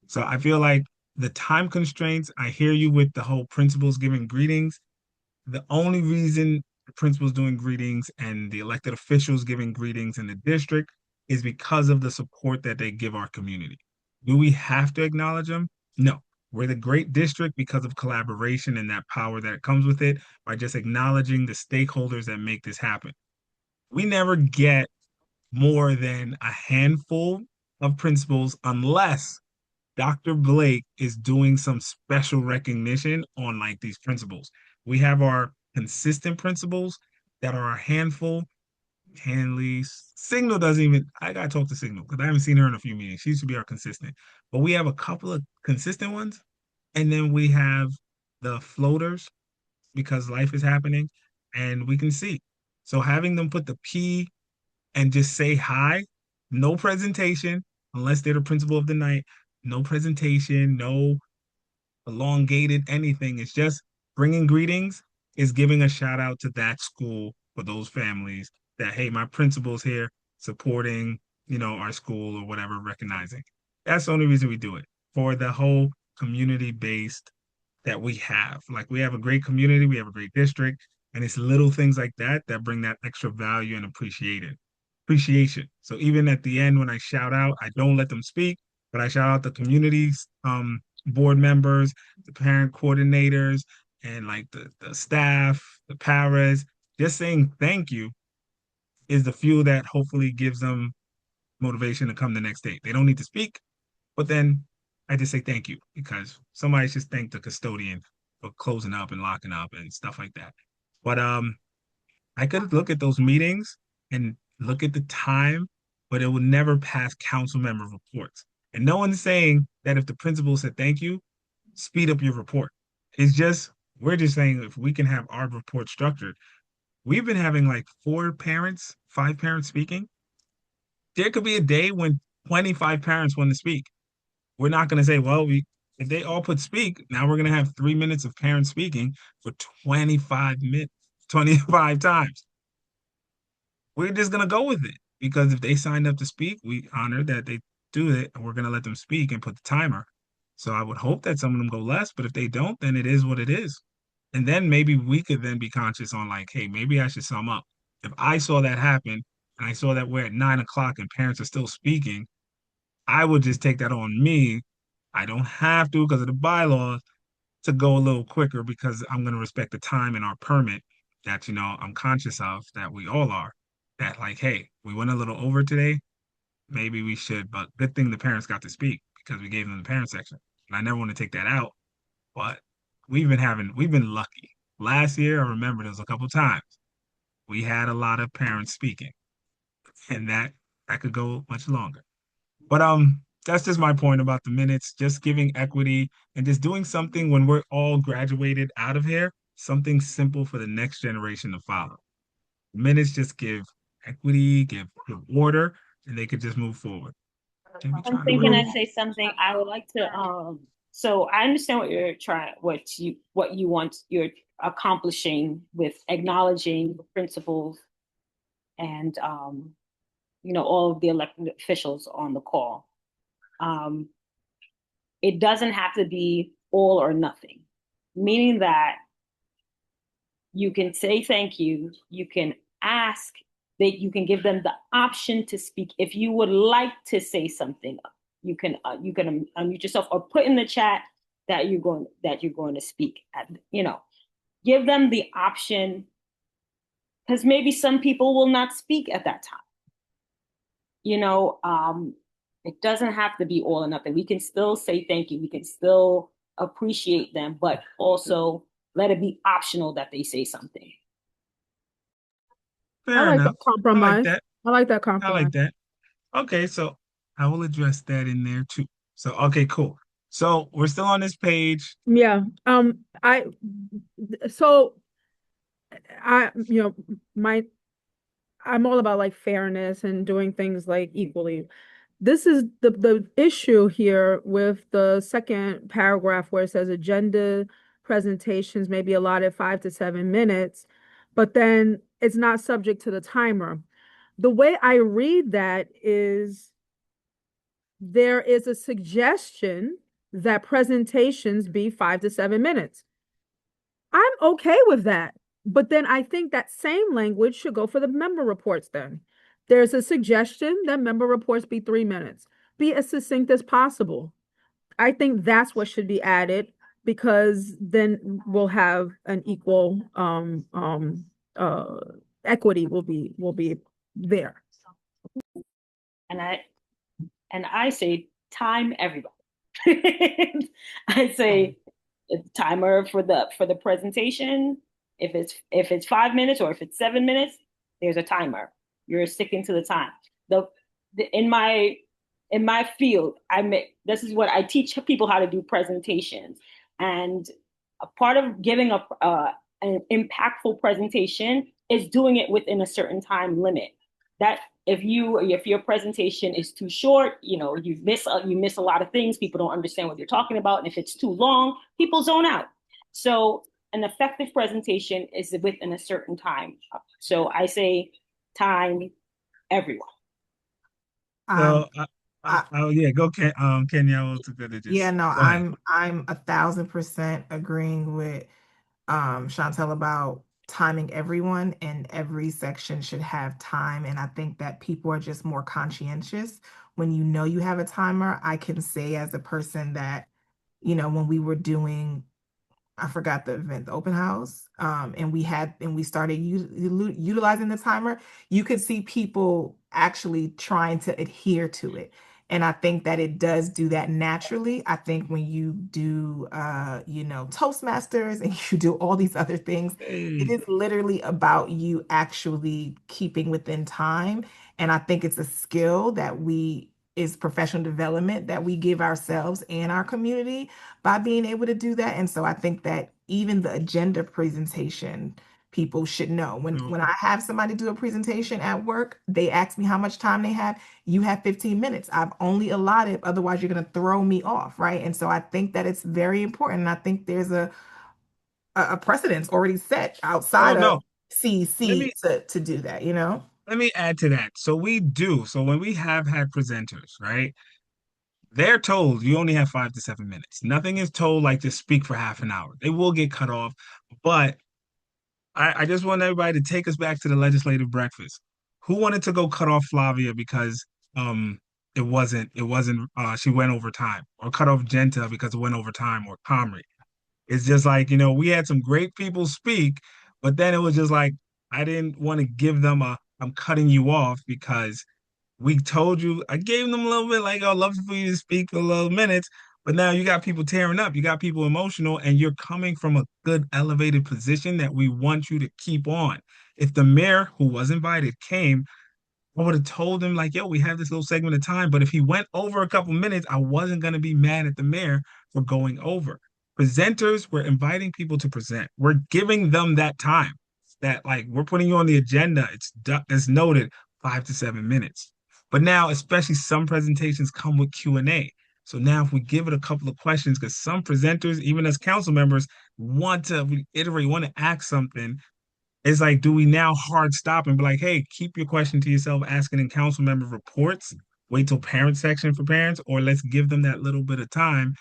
S1: So I feel like the time constraints, I hear you with the whole principals giving greetings. The only reason the principals doing greetings and the elected officials giving greetings in the district is because of the support that they give our community. Do we have to acknowledge them? No. We're the great district because of collaboration and that power that comes with it by just acknowledging the stakeholders that make this happen. We never get more than a handful of principals unless Dr. Blake is doing some special recognition on like these principles. We have our consistent principles that are a handful. Hanley, Signal doesn't even, I gotta talk to Signal because I haven't seen her in a few meetings. She used to be our consistent. But we have a couple of consistent ones. And then we have the floaters because life is happening and we can see. So having them put the P and just say hi, no presentation, unless they're the principal of the night, no presentation, no elongated anything. It's just bringing greetings, is giving a shout out to that school for those families that, hey, my principal's here supporting, our school or whatever, recognizing. That's the only reason we do it for the whole community based that we have. Like we have a great community, we have a great district, and it's little things like that that bring that extra value and appreciation. So even at the end when I shout out, I don't let them speak, but I shout out the communities, board members, the parent coordinators, and like the staff, the paras. Just saying thank you is the fuel that hopefully gives them motivation to come the next day. They don't need to speak, but then I just say thank you because somebody just thank the custodian for closing up and locking up and stuff like that. But I could look at those meetings and look at the time, but it will never pass council member reports. And no one's saying that if the principal said thank you, speed up your report. It's just we're just saying if we can have our report structured. We've been having like 4 parents, 5 parents speaking. There could be a day when 25 parents want to speak. We're not going to say, well, if they all put speak, now we're going to have 3 minutes of parents speaking for 25 minutes, 25 times. We're just going to go with it because if they signed up to speak, we honor that they do it and we're going to let them speak and put the timer. So I would hope that some of them go less, but if they don't, then it is what it is. And then maybe we could then be conscious on like, hey, maybe I should sum up. If I saw that happen and I saw that we're at 9 o'clock and parents are still speaking, I would just take that on me. I don't have to because of the bylaws to go a little quicker because I'm going to respect the time in our permit that, I'm conscious of that we all are. That like, hey, we went a little over today. Maybe we should, but good thing the parents got to speak because we gave them the parent section. And I never want to take that out, but we've been lucky. Last year, I remember there was a couple times we had a lot of parents speaking and that could go much longer. But that's just my point about the minutes, just giving equity and just doing something when we're all graduated out of here, something simple for the next generation to follow. Minutes just give equity, give order, and they could just move forward.
S4: One thing, can I say something? I would like to So I understand what you want, you're accomplishing with acknowledging the principals and all of the elected officials on the call. It doesn't have to be all or nothing, meaning that you can say thank you, you can ask, that you can give them the option to speak. If you would like to say something, you can unmute yourself or put in the chat that you're going to speak at, give them the option, because maybe some people will not speak at that time. It doesn't have to be all or nothing. We can still say thank you. We can still appreciate them, but also let it be optional that they say something.
S1: Fair enough.
S6: That compromise.
S1: I like that.
S6: I like that
S1: I
S6: compromise.
S1: like that. Okay, so I will address that in there too. So, okay, cool. So we're still on this page.
S6: Yeah. So I, I'm all about like fairness and doing things like equally. This is the issue here with the second paragraph where it says agenda presentations may be allotted 5 to 7 minutes, but then it's not subject to the timer. The way I read that is there is a suggestion that presentations be 5 to 7 minutes. I'm okay with that. But then I think that same language should go for the member reports then. There's a suggestion that member reports be 3 minutes. Be as succinct as possible. I think that's what should be added because then we'll have an equal equity will be there.
S4: And I say time everybody. I say timer for the presentation. If it's 5 minutes or if it's 7 minutes, there's a timer. You're sticking to the time. In my field, this is what I teach people how to do presentations. And a part of giving an impactful presentation is doing it within a certain time limit. That if your presentation is too short, you miss a lot of things. People don't understand what you're talking about, and if it's too long, people zone out. So an effective presentation is within a certain time. So I say time everyone.
S1: So, yeah, go Kenya. I was gonna just
S3: Yeah, no,
S1: go ahead.
S3: I'm 1,000% agreeing with Chantel about timing everyone, and every section should have time. And I think that people are just more conscientious when you have a timer. I can say as a person that, when we were doing, I forgot the event, the open house, and we started utilizing the timer, you could see people actually trying to adhere to it. And I think that it does do that naturally. I think when you do, Toastmasters and you do all these other things, it
S1: Hey,
S3: is literally about you actually keeping within time. And I think it's a skill is professional development that we give ourselves and our community by being able to do that. And so I think that even the agenda presentation, people should know. When I have somebody do a presentation at work, they ask me how much time they have. You have 15 minutes. I've only allotted, otherwise you're going to throw me off, right? And so I think that it's very important. And I think there's a precedence already set
S1: oh
S3: outside
S1: no,
S3: of
S1: let
S3: CEC
S1: me
S3: to do that, you know?
S1: let me add to that. So we do. So when we have had presenters, right? They're told you only have 5 to 7 minutes. Nothing is told like just speak for half an hour. They will get cut off, but I just want everybody to take us back to the legislative breakfast. Who wanted to go cut off Flavia because it wasn't she went over time, or cut off Genta because it went over time, or Comrie? It's just like, we had some great people speak, but then it was just like I didn't want to give them I'm cutting you off because we told you. I gave them a little bit like, I'd love for you to speak for a little minutes, but now you got people tearing up, you got people emotional, and you're coming from a good elevated position that we want you to keep on. If the mayor who was invited came, I would have told him like, yo, we have this little segment of time, but if he went over a couple minutes, I wasn't going to be mad at the mayor for going over. Presenters, we're inviting people to present. We're giving them that time, that like we're putting you on the agenda. It's noted 5 to 7 minutes. But now, especially some presentations come with Q&A. So now if we give it a couple of questions, because some presenters, even as council members, want to reiterate, want to ask something, it's like, do we now hard stop and be like, hey, keep your question to yourself, asking in council member reports, wait till parent section for parents, or let's give them that little bit of time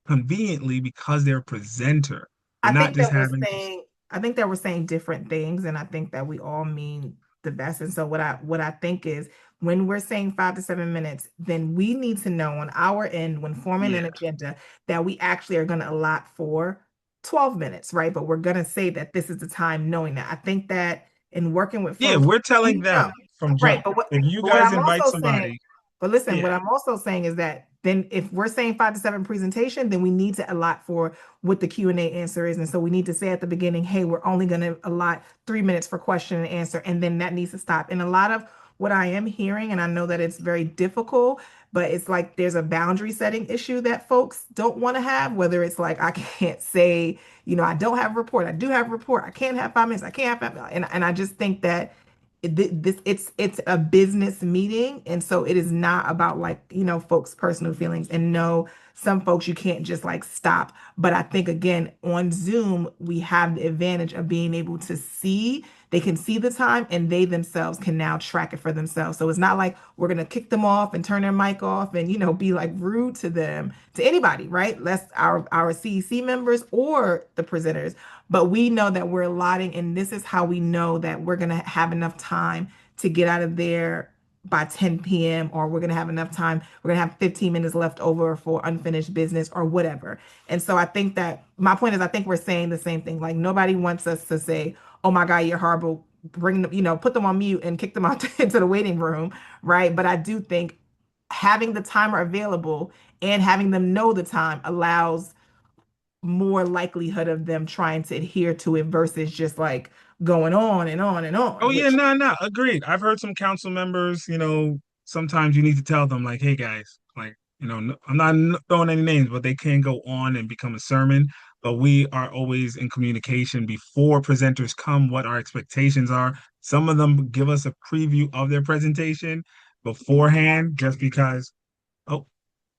S1: conveniently because they're a presenter. We're
S3: I
S1: not
S3: think
S1: just
S3: that we're
S1: having,
S3: saying, I think that we're saying different things, and I think that we all mean the best. And so what I think is when we're saying 5 to 7 minutes, then we need to know on our end when forming an
S1: yeah.
S3: agenda that we actually are going to allot for 12 minutes, right? But we're going to say that this is the time knowing that. I think that in working with
S1: Yeah,
S3: folks,
S1: we're telling
S3: we know,
S1: them from
S3: right?
S1: jump. If you
S3: But what
S1: guys
S3: I'm
S1: invite
S3: also saying,
S1: somebody,
S3: but listen, what
S1: yeah.
S3: I'm also saying is that then if we're saying 5 to 7 presentation, then we need to allot for what the Q&A answer is. And so we need to say at the beginning, hey, we're only going to allot 3 minutes for question and answer, and then that needs to stop. And a lot of what I am hearing, and I know that it's very difficult, but it's like there's a boundary setting issue that folks don't want to have, whether it's like, I can't say, I don't have a report. I do have a report. I can't have 5 minutes. I can't have 5 minutes. And I just think that it's a business meeting, and so it is not about like folks' personal feelings. And no, some folks you can't just like stop. But I think again on Zoom we have the advantage of being able to see. They can see the time and they themselves can now track it for themselves. So it's not like we're gonna kick them off and turn their mic off and be like rude to them, to anybody, right? Less our CEC members or the presenters. But we know that we're allotting, and this is how we know that we're going to have enough time to get out of there by 10 p.m., or we're going to have enough time. We're going to have 15 minutes left over for unfinished business or whatever. And so I think that my point is, I think we're saying the same thing. Like nobody wants us to say, oh my God, you're horrible. Bring them, put them on mute and kick them out into the waiting room. Right. But I do think having the timer available and having them know the time allows more likelihood of them trying to adhere to it versus just like going on and on and
S1: Oh
S3: on,
S1: yeah,
S3: which
S1: no, no, agreed. I've heard some council members, sometimes you need to tell them like, hey guys, like, I'm not throwing any names, but they can go on and become a sermon. But we are always in communication before presenters come, what our expectations are. Some of them give us a preview of their presentation beforehand, just because, oh,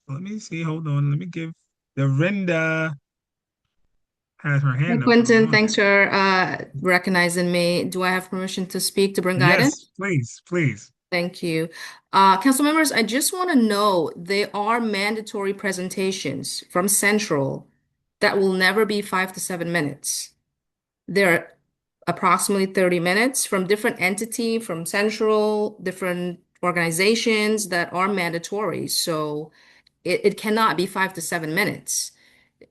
S1: let me see, hold on, let me give Dorinda has her
S2: Hey,
S1: hand up. Hold
S2: Quentin,
S1: on.
S2: thanks for recognizing me. Do I have permission to speak to bring
S1: Yes,
S2: guidance?
S1: please, please.
S2: Thank you. Council members, I just want to know there are mandatory presentations from Central that will never be 5 to 7 minutes. They're approximately 30 minutes from different entity, from Central, different organizations that are mandatory. So it cannot be 5 to 7 minutes.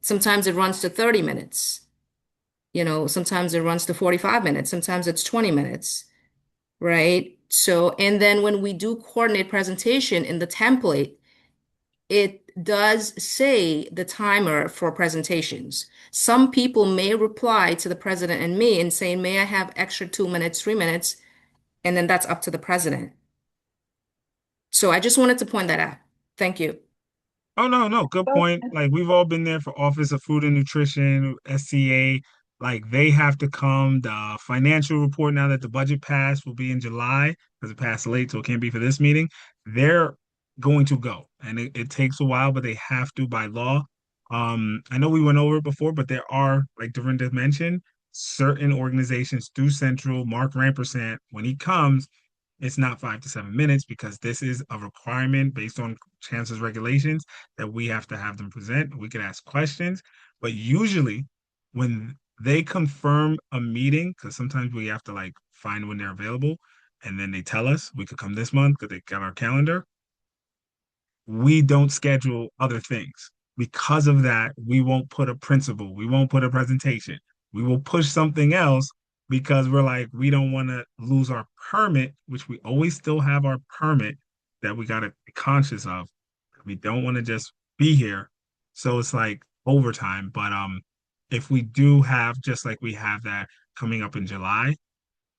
S2: Sometimes it runs to 30 minutes. Sometimes it runs to 45 minutes. Sometimes it's 20 minutes, right? So, and then when we do coordinate presentation in the template, it does say the timer for presentations. Some people may reply to the president and me and saying, may I have extra 2 minutes, 3 minutes? And then that's up to the president. So I just wanted to point that out. Thank you.
S1: Oh no, no, good point. Like we've all been there for Office of Food and Nutrition, SCA. Like they have to come. The financial report now that the budget passed will be in July because it passed late, so it can't be for this meeting. They're going to go, and it takes a while, but they have to by law. I know we went over it before, but there are, like Dorinda mentioned, certain organizations through Central, Mark Rampersant, when he comes, it's not 5 to 7 minutes because this is a requirement based on chances regulations that we have to have them present. We can ask questions, but usually when they confirm a meeting, because sometimes we have to like find when they're available, and then they tell us we could come this month because they got our calendar, we don't schedule other things. Because of that, we won't put a principle, we won't put a presentation. We will push something else because we're like, we don't want to lose our permit, which we always still have our permit that we got to be conscious of. We don't want to just be here. So it's like overtime. But if we do have, just like we have that coming up in July,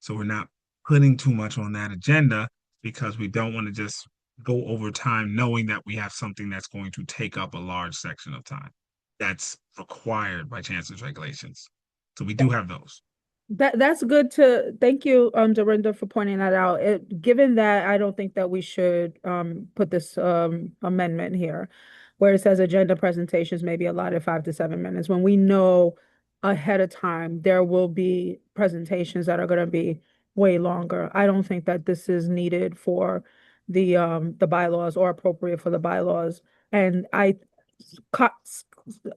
S1: so we're not putting too much on that agenda because we don't want to just go over time knowing that we have something that's going to take up a large section of time that's required by chancellor's regulations. So we do have those.
S6: That's good to thank you, Dorinda, for pointing that out. Given that, I don't think that we should put this amendment here. where it says agenda presentations may be allotted 5 to 7 minutes, when we know ahead of time there will be presentations that are going to be way longer. I don't think that this is needed for the bylaws or appropriate for the bylaws. And co-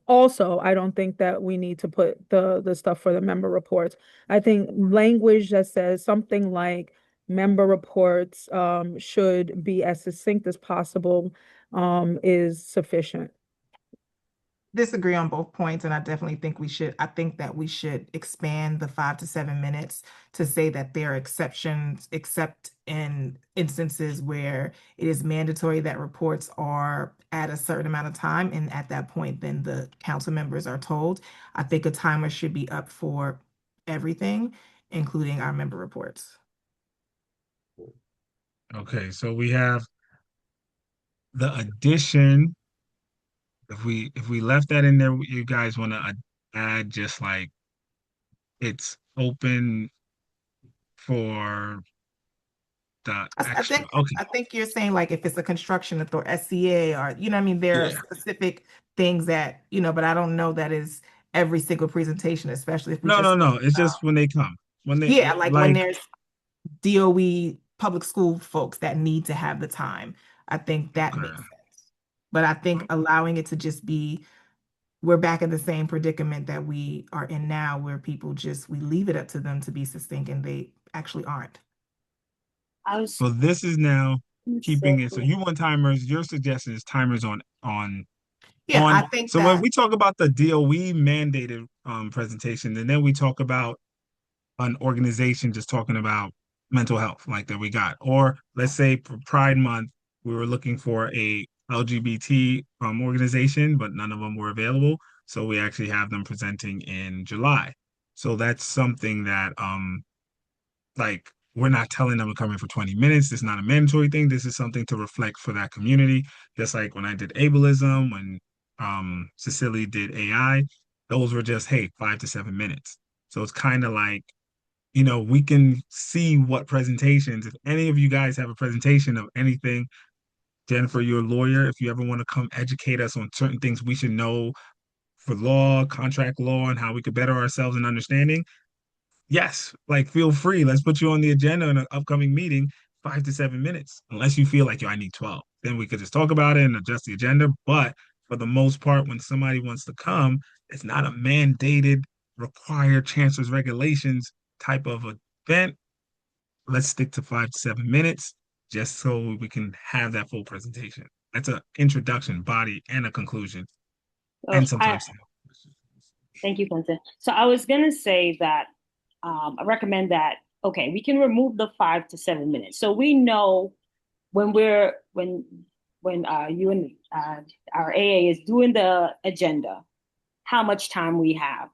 S6: also, I don't think that we need to put the stuff for the member reports. I think language that says something like member reports should be as succinct as possible is sufficient.
S3: Disagree on both points, and I definitely think I think that we should expand the 5 to 7 minutes to say that there are exceptions, except in instances where it is mandatory that reports are at a certain amount of time, and at that point, then the council members are told. I think a timer should be up for everything, including our member reports.
S1: Okay, so we have the addition. If we left that in there, you guys want to add just like it's open for the
S3: I
S1: extra.
S3: think
S1: Okay.
S3: I think you're saying like if it's a construction authority, SCA, or you know what I mean, there are
S1: Yeah.
S3: specific things that, but I don't know that is every single presentation, especially if we
S1: No,
S3: just
S1: no,
S3: talk
S1: no. It's
S3: about,
S1: just when they come. When they
S3: yeah, like when
S1: like,
S3: there's DOE public school folks that need to have the time. I think that
S1: okay.
S3: makes sense. But I think allowing it to just be, we're back in the same predicament that we are in now, where we leave it up to them to be succinct and they actually aren't.
S4: I was
S1: So this is now
S4: gonna say,
S1: keeping it. So you want timers, your suggestion is timers
S3: Yeah, I
S1: on.
S3: think
S1: So when
S3: that
S1: we talk about the DOE mandated presentation, and then we talk about an organization just talking about mental health like that we got. Or let's say for Pride Month, we were looking for a LGBT organization, but none of them were available. So we actually have them presenting in July. So that's something that like we're not telling them to come in for 20 minutes. It's not a mandatory thing. This is something to reflect for that community. Just like when I did ableism, when Cecily did AI, those were just, hey, 5 to 7 minutes. So it's kind of like, we can see what presentations, if any of you guys have a presentation of anything, Jennifer, you're a lawyer. If you ever want to come educate us on certain things we should know for law, contract law, and how we could better ourselves in understanding, yes, like feel free. Let's put you on the agenda in an upcoming meeting, 5 to 7 minutes, unless you feel like, yo, I need 12. Then we could just talk about it and adjust the agenda. But for the most part, when somebody wants to come, it's not a mandated, required chancellor's regulations type of event. Let's stick to 5 to 7 minutes just so we can have that full presentation. That's an introduction, body, and a conclusion,
S4: oh,
S1: and sometimes.
S4: thank you, Clinton. So I was gonna say that I recommend that, okay, we can remove the 5 to 7 minutes. So we know when you and our AA is doing the agenda, how much time we have,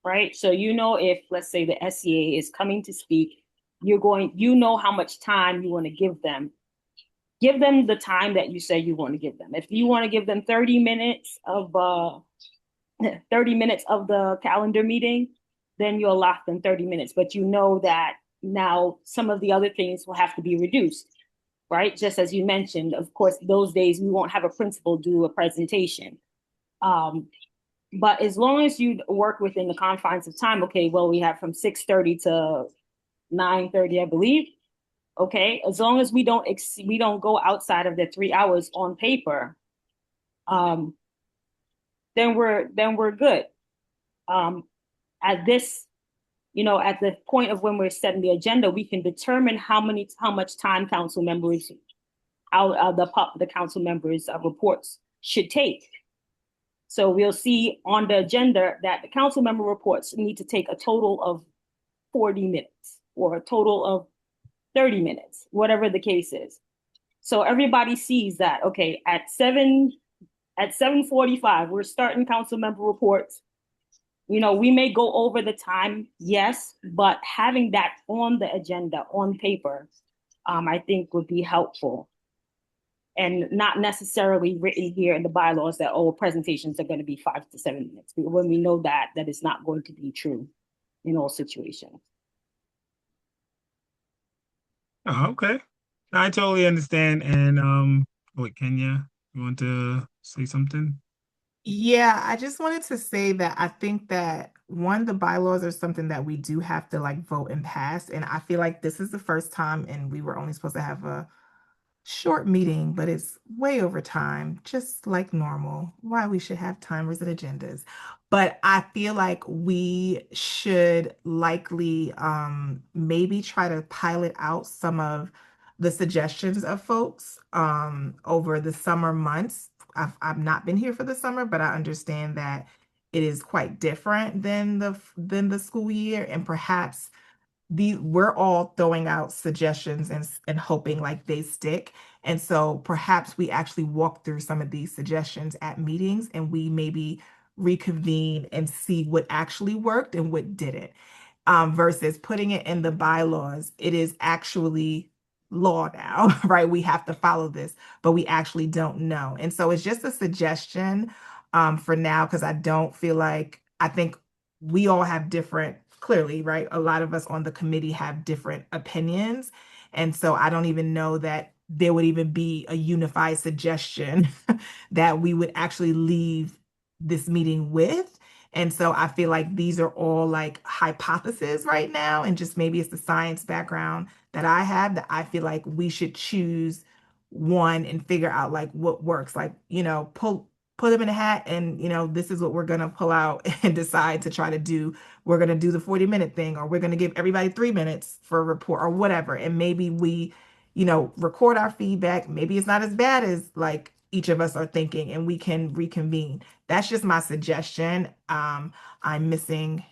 S4: right? So if let's say the SCA is coming to speak, you know how much time you want to give them. Give them the time that you say you want to give them. If you want to give them 30 minutes of 30 minutes of the calendar meeting, then you allot them 30 minutes. But you know that now some of the other things will have to be reduced, right? Just as you mentioned, of course, those days we won't have a principal do a presentation. But as long as you work within the confines of time, okay, well, we have from 6:30 to 9:30, I believe. Okay, as long as we don't go outside of the 3 hours on paper, um, then we're good. Um, at this, at the point of when we're setting the agenda, we can determine how much time council members, the council members' reports should take. So we'll see on the agenda that the council member reports need to take a total of 40 minutes or a total of 30 minutes, whatever the case is. So everybody sees that, okay, at 7:45, we're starting council member reports. We may go over the time, yes, but having that on the agenda, on paper, I think would be helpful. And not necessarily written here in the bylaws that, presentations are going to be 5 to 7 minutes, when we know that is not going to be true in all situations.
S1: Oh, okay. I totally understand. And wait, Kenya? You want to say something?
S3: Yeah, I just wanted to say that I think that one, the bylaws are something that we do have to like vote and pass. And I feel like this is the first time, and we were only supposed to have a short meeting, but it's way over time, just like normal. Why we should have timers and agendas. But I feel like we should likely maybe try to pilot out some of the suggestions of folks over the summer months. I've not been here for the summer, but I understand that it is quite different than the school year, and perhaps we're all throwing out suggestions and hoping like they stick. And so perhaps we actually walk through some of these suggestions at meetings and we maybe reconvene and see what actually worked and what didn't. Versus putting it in the bylaws, it is actually law now, right? We have to follow this, but we actually don't know. And so it's just a suggestion for now, because I don't feel like, I think we all have different, clearly, right? A lot of us on the committee have different opinions. And so I don't even know that there would even be a unified suggestion that we would actually leave this meeting with. And so I feel like these are all like hypotheses right now. And just maybe it's the science background that I have, that I feel like we should choose one and figure out like what works. Like, put them in a hat and, this is what we're going to pull out and decide to try to do. We're going to do the 40-minute thing, or we're going to give everybody 3 minutes for a report or whatever. And maybe we, record our feedback. Maybe it's not as bad as like each of us are thinking, and we can reconvene. That's just my suggestion. I'm missing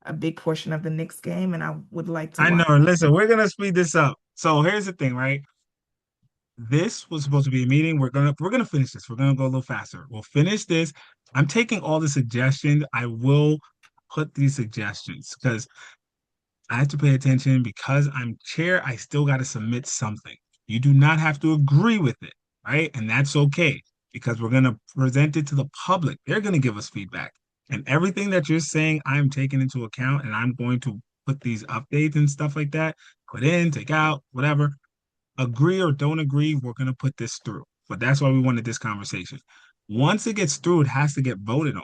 S3: a big portion of the Knicks game, and I would like to
S1: I know.
S3: watch.
S1: Listen, we're gonna speed this up. So here's the thing, right? This was supposed to be a meeting. We're gonna finish this. We're gonna go a little faster. We'll finish this. I'm taking all the suggestions. I will put these suggestions because I have to pay attention because I'm chair. I still got to submit something. You do not have to agree with it, right? And that's okay because we're going to present it to the public. They're going to give us feedback. And everything that you're saying, I'm taking into account and I'm going to put these updates and stuff like that, put in, take out, whatever. Agree or don't agree, we're going to put this through. But that's why we wanted this conversation. Once it gets through, it has to get voted on.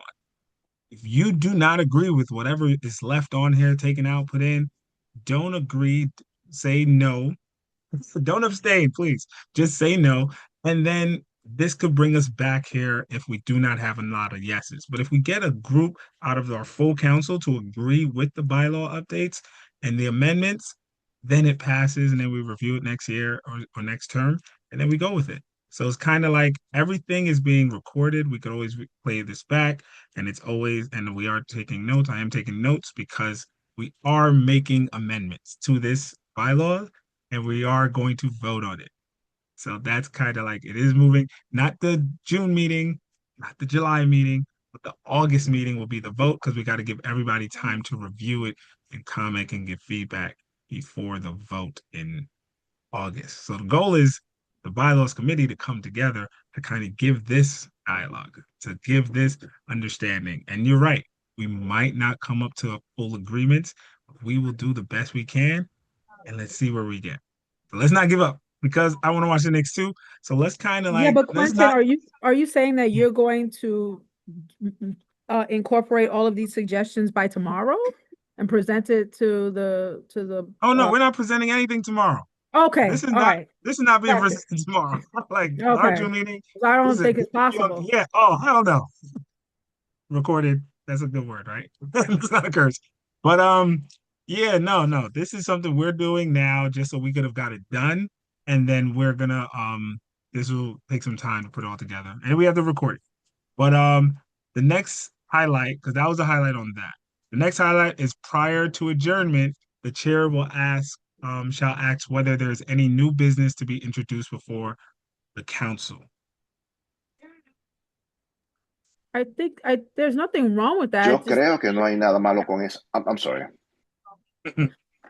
S1: If you do not agree with whatever is left on here, taken out, put in, don't agree, say no. Don't abstain, please. Just say no. And then this could bring us back here if we do not have a lot of yeses. But if we get a group out of our full council to agree with the bylaw updates and the amendments, then it passes and then we review it next year or next term and then we go with it. So it's kind of like everything is being recorded. We could always play this back and it's always, and we are taking notes. I am taking notes because we are making amendments to this bylaw and we are going to vote on it. So that's kind of like it is moving. Not the June meeting, not the July meeting, but the August meeting will be the vote because we got to give everybody time to review it and comment and give feedback before the vote in August. So the goal is the bylaws committee to come together to kind of give this dialogue, to give this understanding. And you're right, we might not come up to a full agreement, but we will do the best we can and let's see where we get. So let's not give up because I want to watch the Knicks too. So let's kind of
S6: Yeah,
S1: like
S6: but
S1: let's
S6: Quentin,
S1: not.
S6: are you saying that you're going to incorporate all of these suggestions by tomorrow and present it to the
S1: Oh no, we're not presenting anything tomorrow.
S6: okay,
S1: This is
S6: all
S1: not.
S6: right.
S1: This is not being
S6: Gotcha.
S1: presented tomorrow. Like our
S6: Okay.
S1: June meeting.
S6: 'Cause I don't
S1: Listen,
S6: think it's possible.
S1: yeah. Oh hell no. Recorded. That's a good word, right? It's not a curse. But yeah, no. This is something we're doing now just so we could have got it done. And then we're gonna this will take some time to put it all together. And we have to record it. But the next highlight, because that was a highlight on that. The next highlight is prior to adjournment, the chair will shall ask whether there's any new business to be introduced before the council.
S6: I think there's nothing wrong with that.
S5: Yo
S6: Just
S5: creo que no hay nada malo con eso. I'm sorry.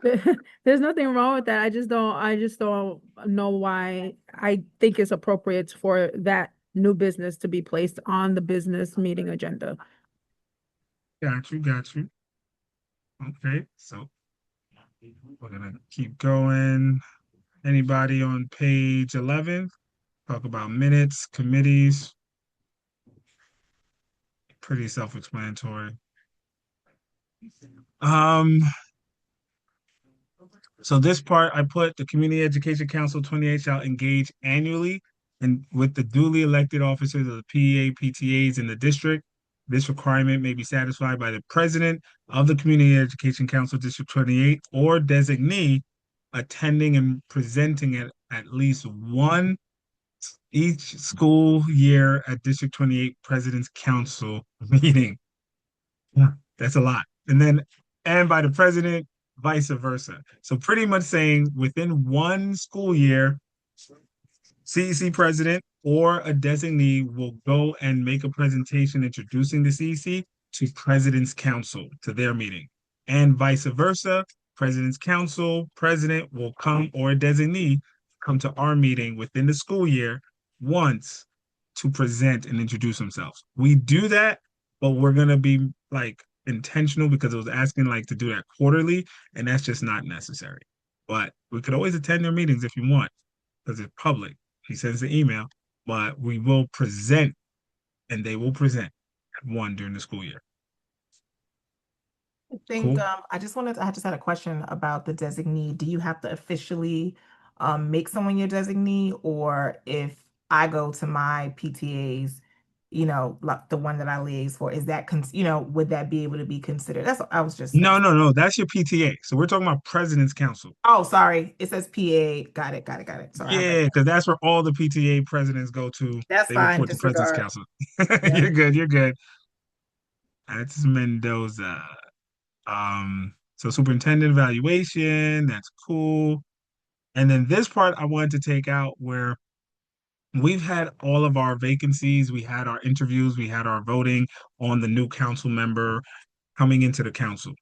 S6: there's nothing wrong with that. I just don't know why I think it's appropriate for that new business to be placed on the business meeting agenda.
S1: Got you. Okay, so we're gonna keep going. Anybody on page 11? talk about minutes, committees, pretty self-explanatory. Um, so this part I put the Community Education Council 28 shall engage annually and with the duly elected officers of the PEA, PTAs in the district. This requirement may be satisfied by the president of the Community Education Council District 28 or designee attending and presenting at least one each school year at District 28 President's Council meeting. Yeah, that's a lot. And by the president, vice versa. So pretty much saying within one school year, CEC president or a designee will go and make a presentation introducing the CEC to President's Council to their meeting. And vice versa, President's Council, president will come or a designee come to our meeting within the school year once to present and introduce themselves. We do that, but we're gonna be like intentional because it was asking like to do that quarterly, and that's just not necessary. But we could always attend their meetings if you want, because it's public. He sends the email, but we will present and they will present at one during the school year.
S3: I think
S1: Cool.
S3: I just had a question about the designee. Do you have to officially make someone your designee, or if I go to my PTAs, like the one that I liaise for, is that would that be able to be considered? That's I was just
S1: No, no, no. That's your PTA. So we're talking about President's Council.
S3: Oh, sorry. It says PA. Got it, got it, got it. Sorry, I read
S1: Yeah,
S3: that.
S1: because that's where all the PTA presidents go to.
S3: That's
S1: They
S3: fine.
S1: report to President's
S3: Disregard.
S1: Council.
S3: Yep.
S1: You're good. You're good. That's Mendoza. So superintendent evaluation, that's cool. And then this part I wanted to take out where we've had all of our vacancies, we had our interviews, we had our voting on the new council member coming into the council.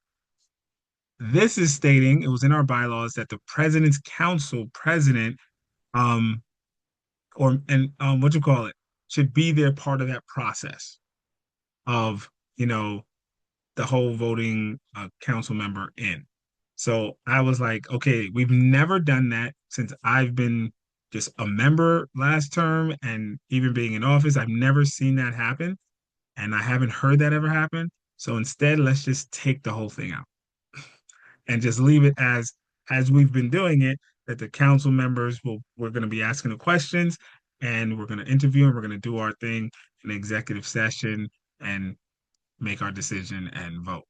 S1: This is stating, it was in our bylaws that the president's council president, um, what you call it, should be there part of that process of, the whole voting council member in. So I was like, okay, we've never done that since I've been just a member last term and even being in office. I've never seen that happen and I haven't heard that ever happen. So instead, let's just take the whole thing out and just leave it as we've been doing it, that the council members we're going to be asking the questions and we're going to interview and we're going to do our thing in executive session and make our decision and vote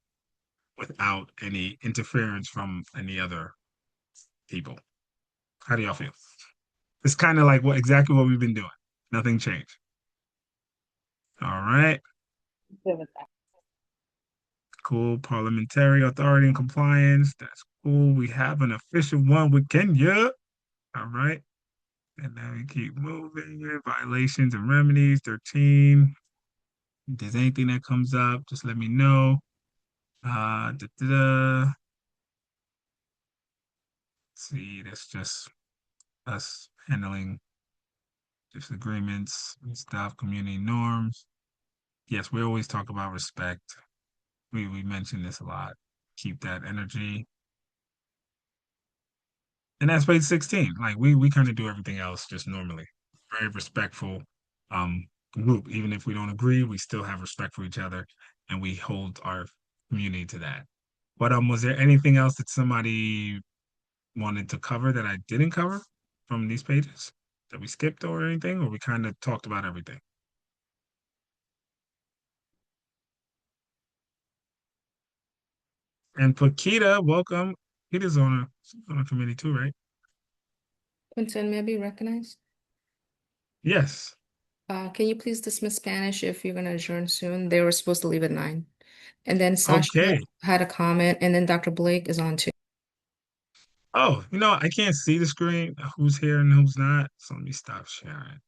S1: without any interference from any other people. How do y'all feel? It's kind of like exactly what we've been doing. Nothing changed. All right.
S4: Good with that.
S1: Cool. Parliamentary authority and compliance. That's cool. We have an official one with Kenya. All right. And then we keep moving. Violations and remedies, 13. If there's anything that comes up, just let me know. Da, da, da. See, that's just us handling disagreements and stuff, community norms. Yes, we always talk about respect. We mention this a lot. Keep that energy. And that's page 16. Like we kind of do everything else just normally. Very respectful group. Even if we don't agree, we still have respect for each other and we hold our community to that. But was there anything else that somebody wanted to cover that I didn't cover from these pages that we skipped or anything, or we kind of talked about everything? And Pakita, welcome. Pakita's on a committee too, right?
S2: Quinton, may I be recognized?
S1: Yes.
S2: Can you please dismiss Spanish if you're going to adjourn soon? They were supposed to leave at 9. And then Sasha
S1: Okay.
S2: had a comment, and then Dr. Blake is on too.
S1: Oh, I can't see the screen, who's here and who's not. So let me stop sharing.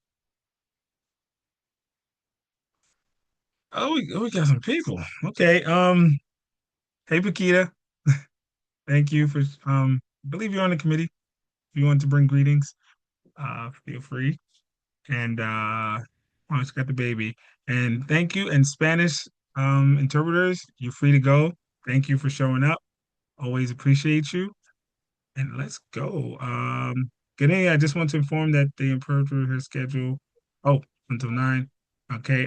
S1: Oh, we got some people. Okay. Hey Pakita. Thank you for I believe you're on the committee. If you want to bring greetings, feel free. And oh, she got the baby. And thank you. And Spanish interpreters, you're free to go. Thank you for showing up. Always appreciate you. And let's go. Good evening. I just want to inform that the interpreter has scheduled, oh, until 9. Okay.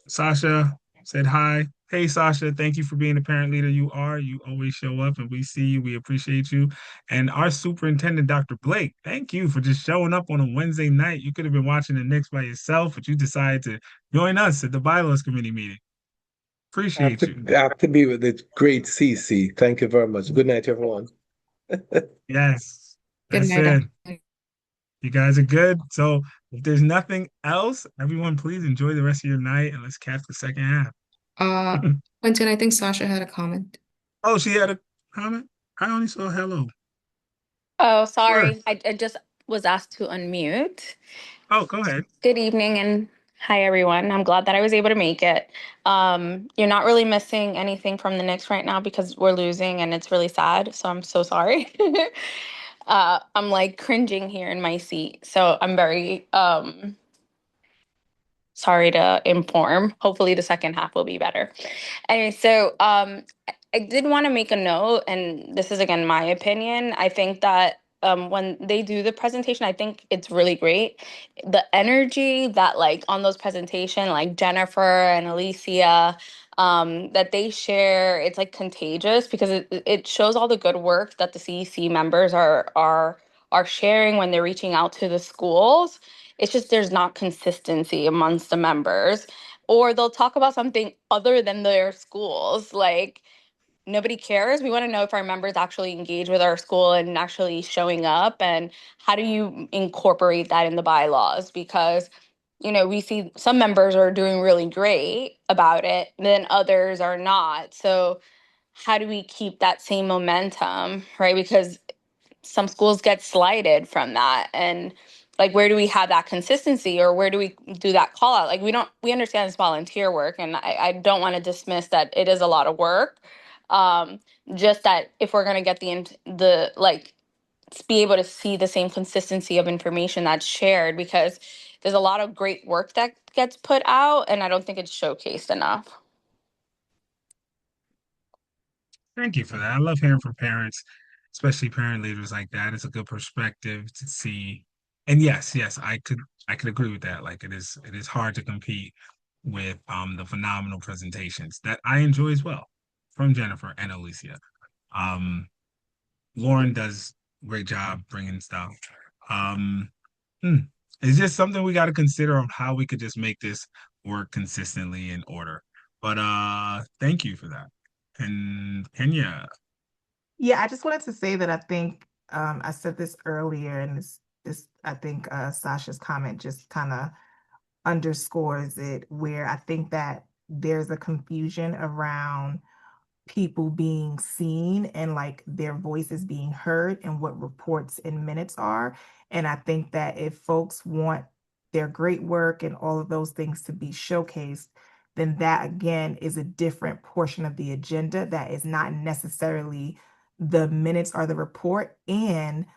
S1: Sasha said hi. Hey, Sasha, thank you for being the parent leader you are. You always show up and we see you. We appreciate you. And our superintendent, Dr. Blake, thank you for just showing up on a Wednesday night. You could have been watching the Knicks by yourself, but you decided to join us at the Bylaws Committee meeting. Appreciate you.
S7: I have to be with the great CC. Thank you very much. Good night, everyone.
S1: Yes,
S2: Good
S1: that's
S2: night.
S1: it. You guys are good. So if there's nothing else, everyone please enjoy the rest of your night and let's catch the second half.
S2: Quentin, I think Sasha had a comment.
S1: Oh, she had a comment? I only saw hello.
S8: Oh,
S1: Where?
S8: sorry. I just was asked to unmute.
S1: Oh, go ahead.
S8: Good evening and hi everyone. I'm glad that I was able to make it. You're not really missing anything from the Knicks right now because we're losing and it's really sad. So I'm so sorry. I'm like cringing here in my seat. So I'm very sorry to inform. Hopefully the second half will be better. Anyway, so I did want to make a note, and this is again my opinion. I think that when they do the presentation, I think it's really great. The energy that like on those presentation, like Jennifer and Alicia, that they share, it's like contagious because it shows all the good work that the CEC members are sharing when they're reaching out to the schools. It's just there's not consistency amongst the members, or they'll talk about something other than their schools. Like nobody cares. We want to know if our members actually engage with our school and actually showing up. And how do you incorporate that in the bylaws? Because, we see some members are doing really great about it, then others are not. So, how do we keep that same momentum, right? Because some schools get slighted from that. And like, where do we have that consistency, or where do we do that call out? Like, we understand it's volunteer work, and I don't want to dismiss that it is a lot of work. um just that if we're going to get the like be able to see the same consistency of information that's shared, because there's a lot of great work that gets put out and I don't think it's showcased enough.
S1: Thank you for that. I love hearing from parents, especially parent leaders like that. It's a good perspective to see. And yes, I could agree with that. Like it is hard to compete with the phenomenal presentations that I enjoy as well from Jennifer and Alicia. Um Lauren does a great job bringing stuff. Um hmm, it's just something we got to consider on how we could just make this work consistently in order. But thank you for that. And Kenya.
S3: Yeah, I just wanted to say that I think I said this earlier, and this I think Sasha's comment just kind of underscores it, where I think that there's a confusion around people being seen and like their voices being heard and what reports and minutes are. And I think that if folks want their great work and all of those things to be showcased, then that again is a different portion of the agenda that is not necessarily the minutes or the report. And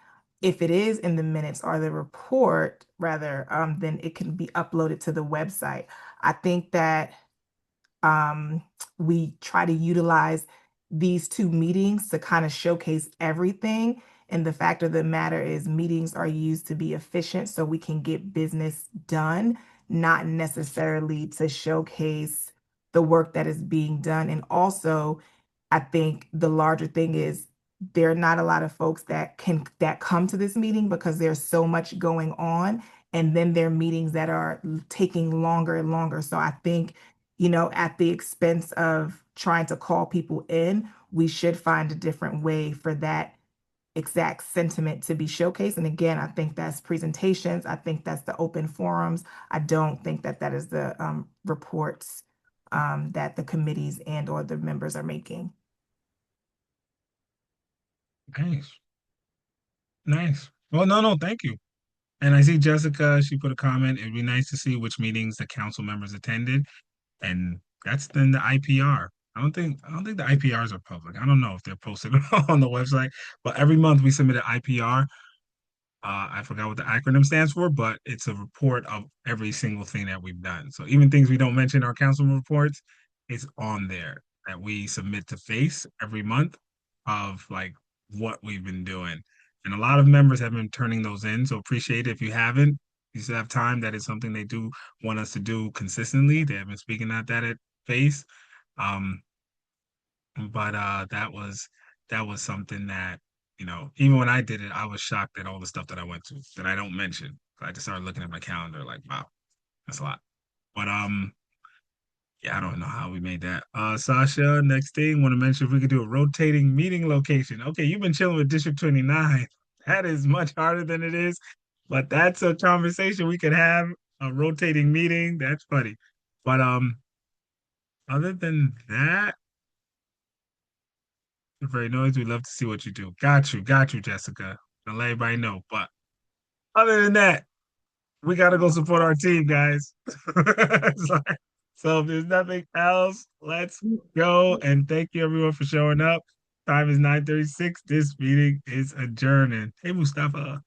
S3: if it is in the minutes or the report, rather, then it can be uploaded to the website. I think that um, we try to utilize these two meetings to kind of showcase everything. And the fact of the matter is, meetings are used to be efficient so we can get business done, not necessarily to showcase the work that is being done. And also, I think the larger thing is there are not a lot of folks that come to this meeting because there's so much going on. And then there are meetings that are taking longer and longer. So I think, at the expense of trying to call people in, we should find a different way for that exact sentiment to be showcased. And again, I think that's presentations. I think that's the open forums. I don't think that that is the reports that the committees and or the members are making.
S1: Nice. Nice. Well, no, thank you. And I see Jessica, she put a comment. It'd be nice to see which meetings the council members attended. And that's then the IPR. I don't think the IPRs are public. I don't know if they're posted on the website, but every month we submit an IPR. I forgot what the acronym stands for, but it's a report of every single thing that we've done. So even things we don't mention in our council reports, it's on there that we submit to FACE every month of like what we've been doing. And a lot of members have been turning those in, so appreciate it. If you haven't, you still have time. That is something they do want us to do consistently. They have been speaking at that at face. Um, but that was something that, even when I did it, I was shocked at all the stuff that I went to that I don't mention. I just started looking at my calendar like, wow, that's a lot. But yeah, I don't know how we made that. Sasha, next thing, want to mention if we could do a rotating meeting location. Okay, you've been chilling with District 29. That is much harder than it is, but that's a conversation we could have, a rotating meeting. That's funny. But other than that, you're very noisy. We'd love to see what you do. Got you, Jessica. I'll let everybody know. But other than that, we gotta go support our team, guys. So if there's nothing else, let's go. And thank you everyone for showing up. Time is 9:36. This meeting is adjourning. Hey, Mustafa.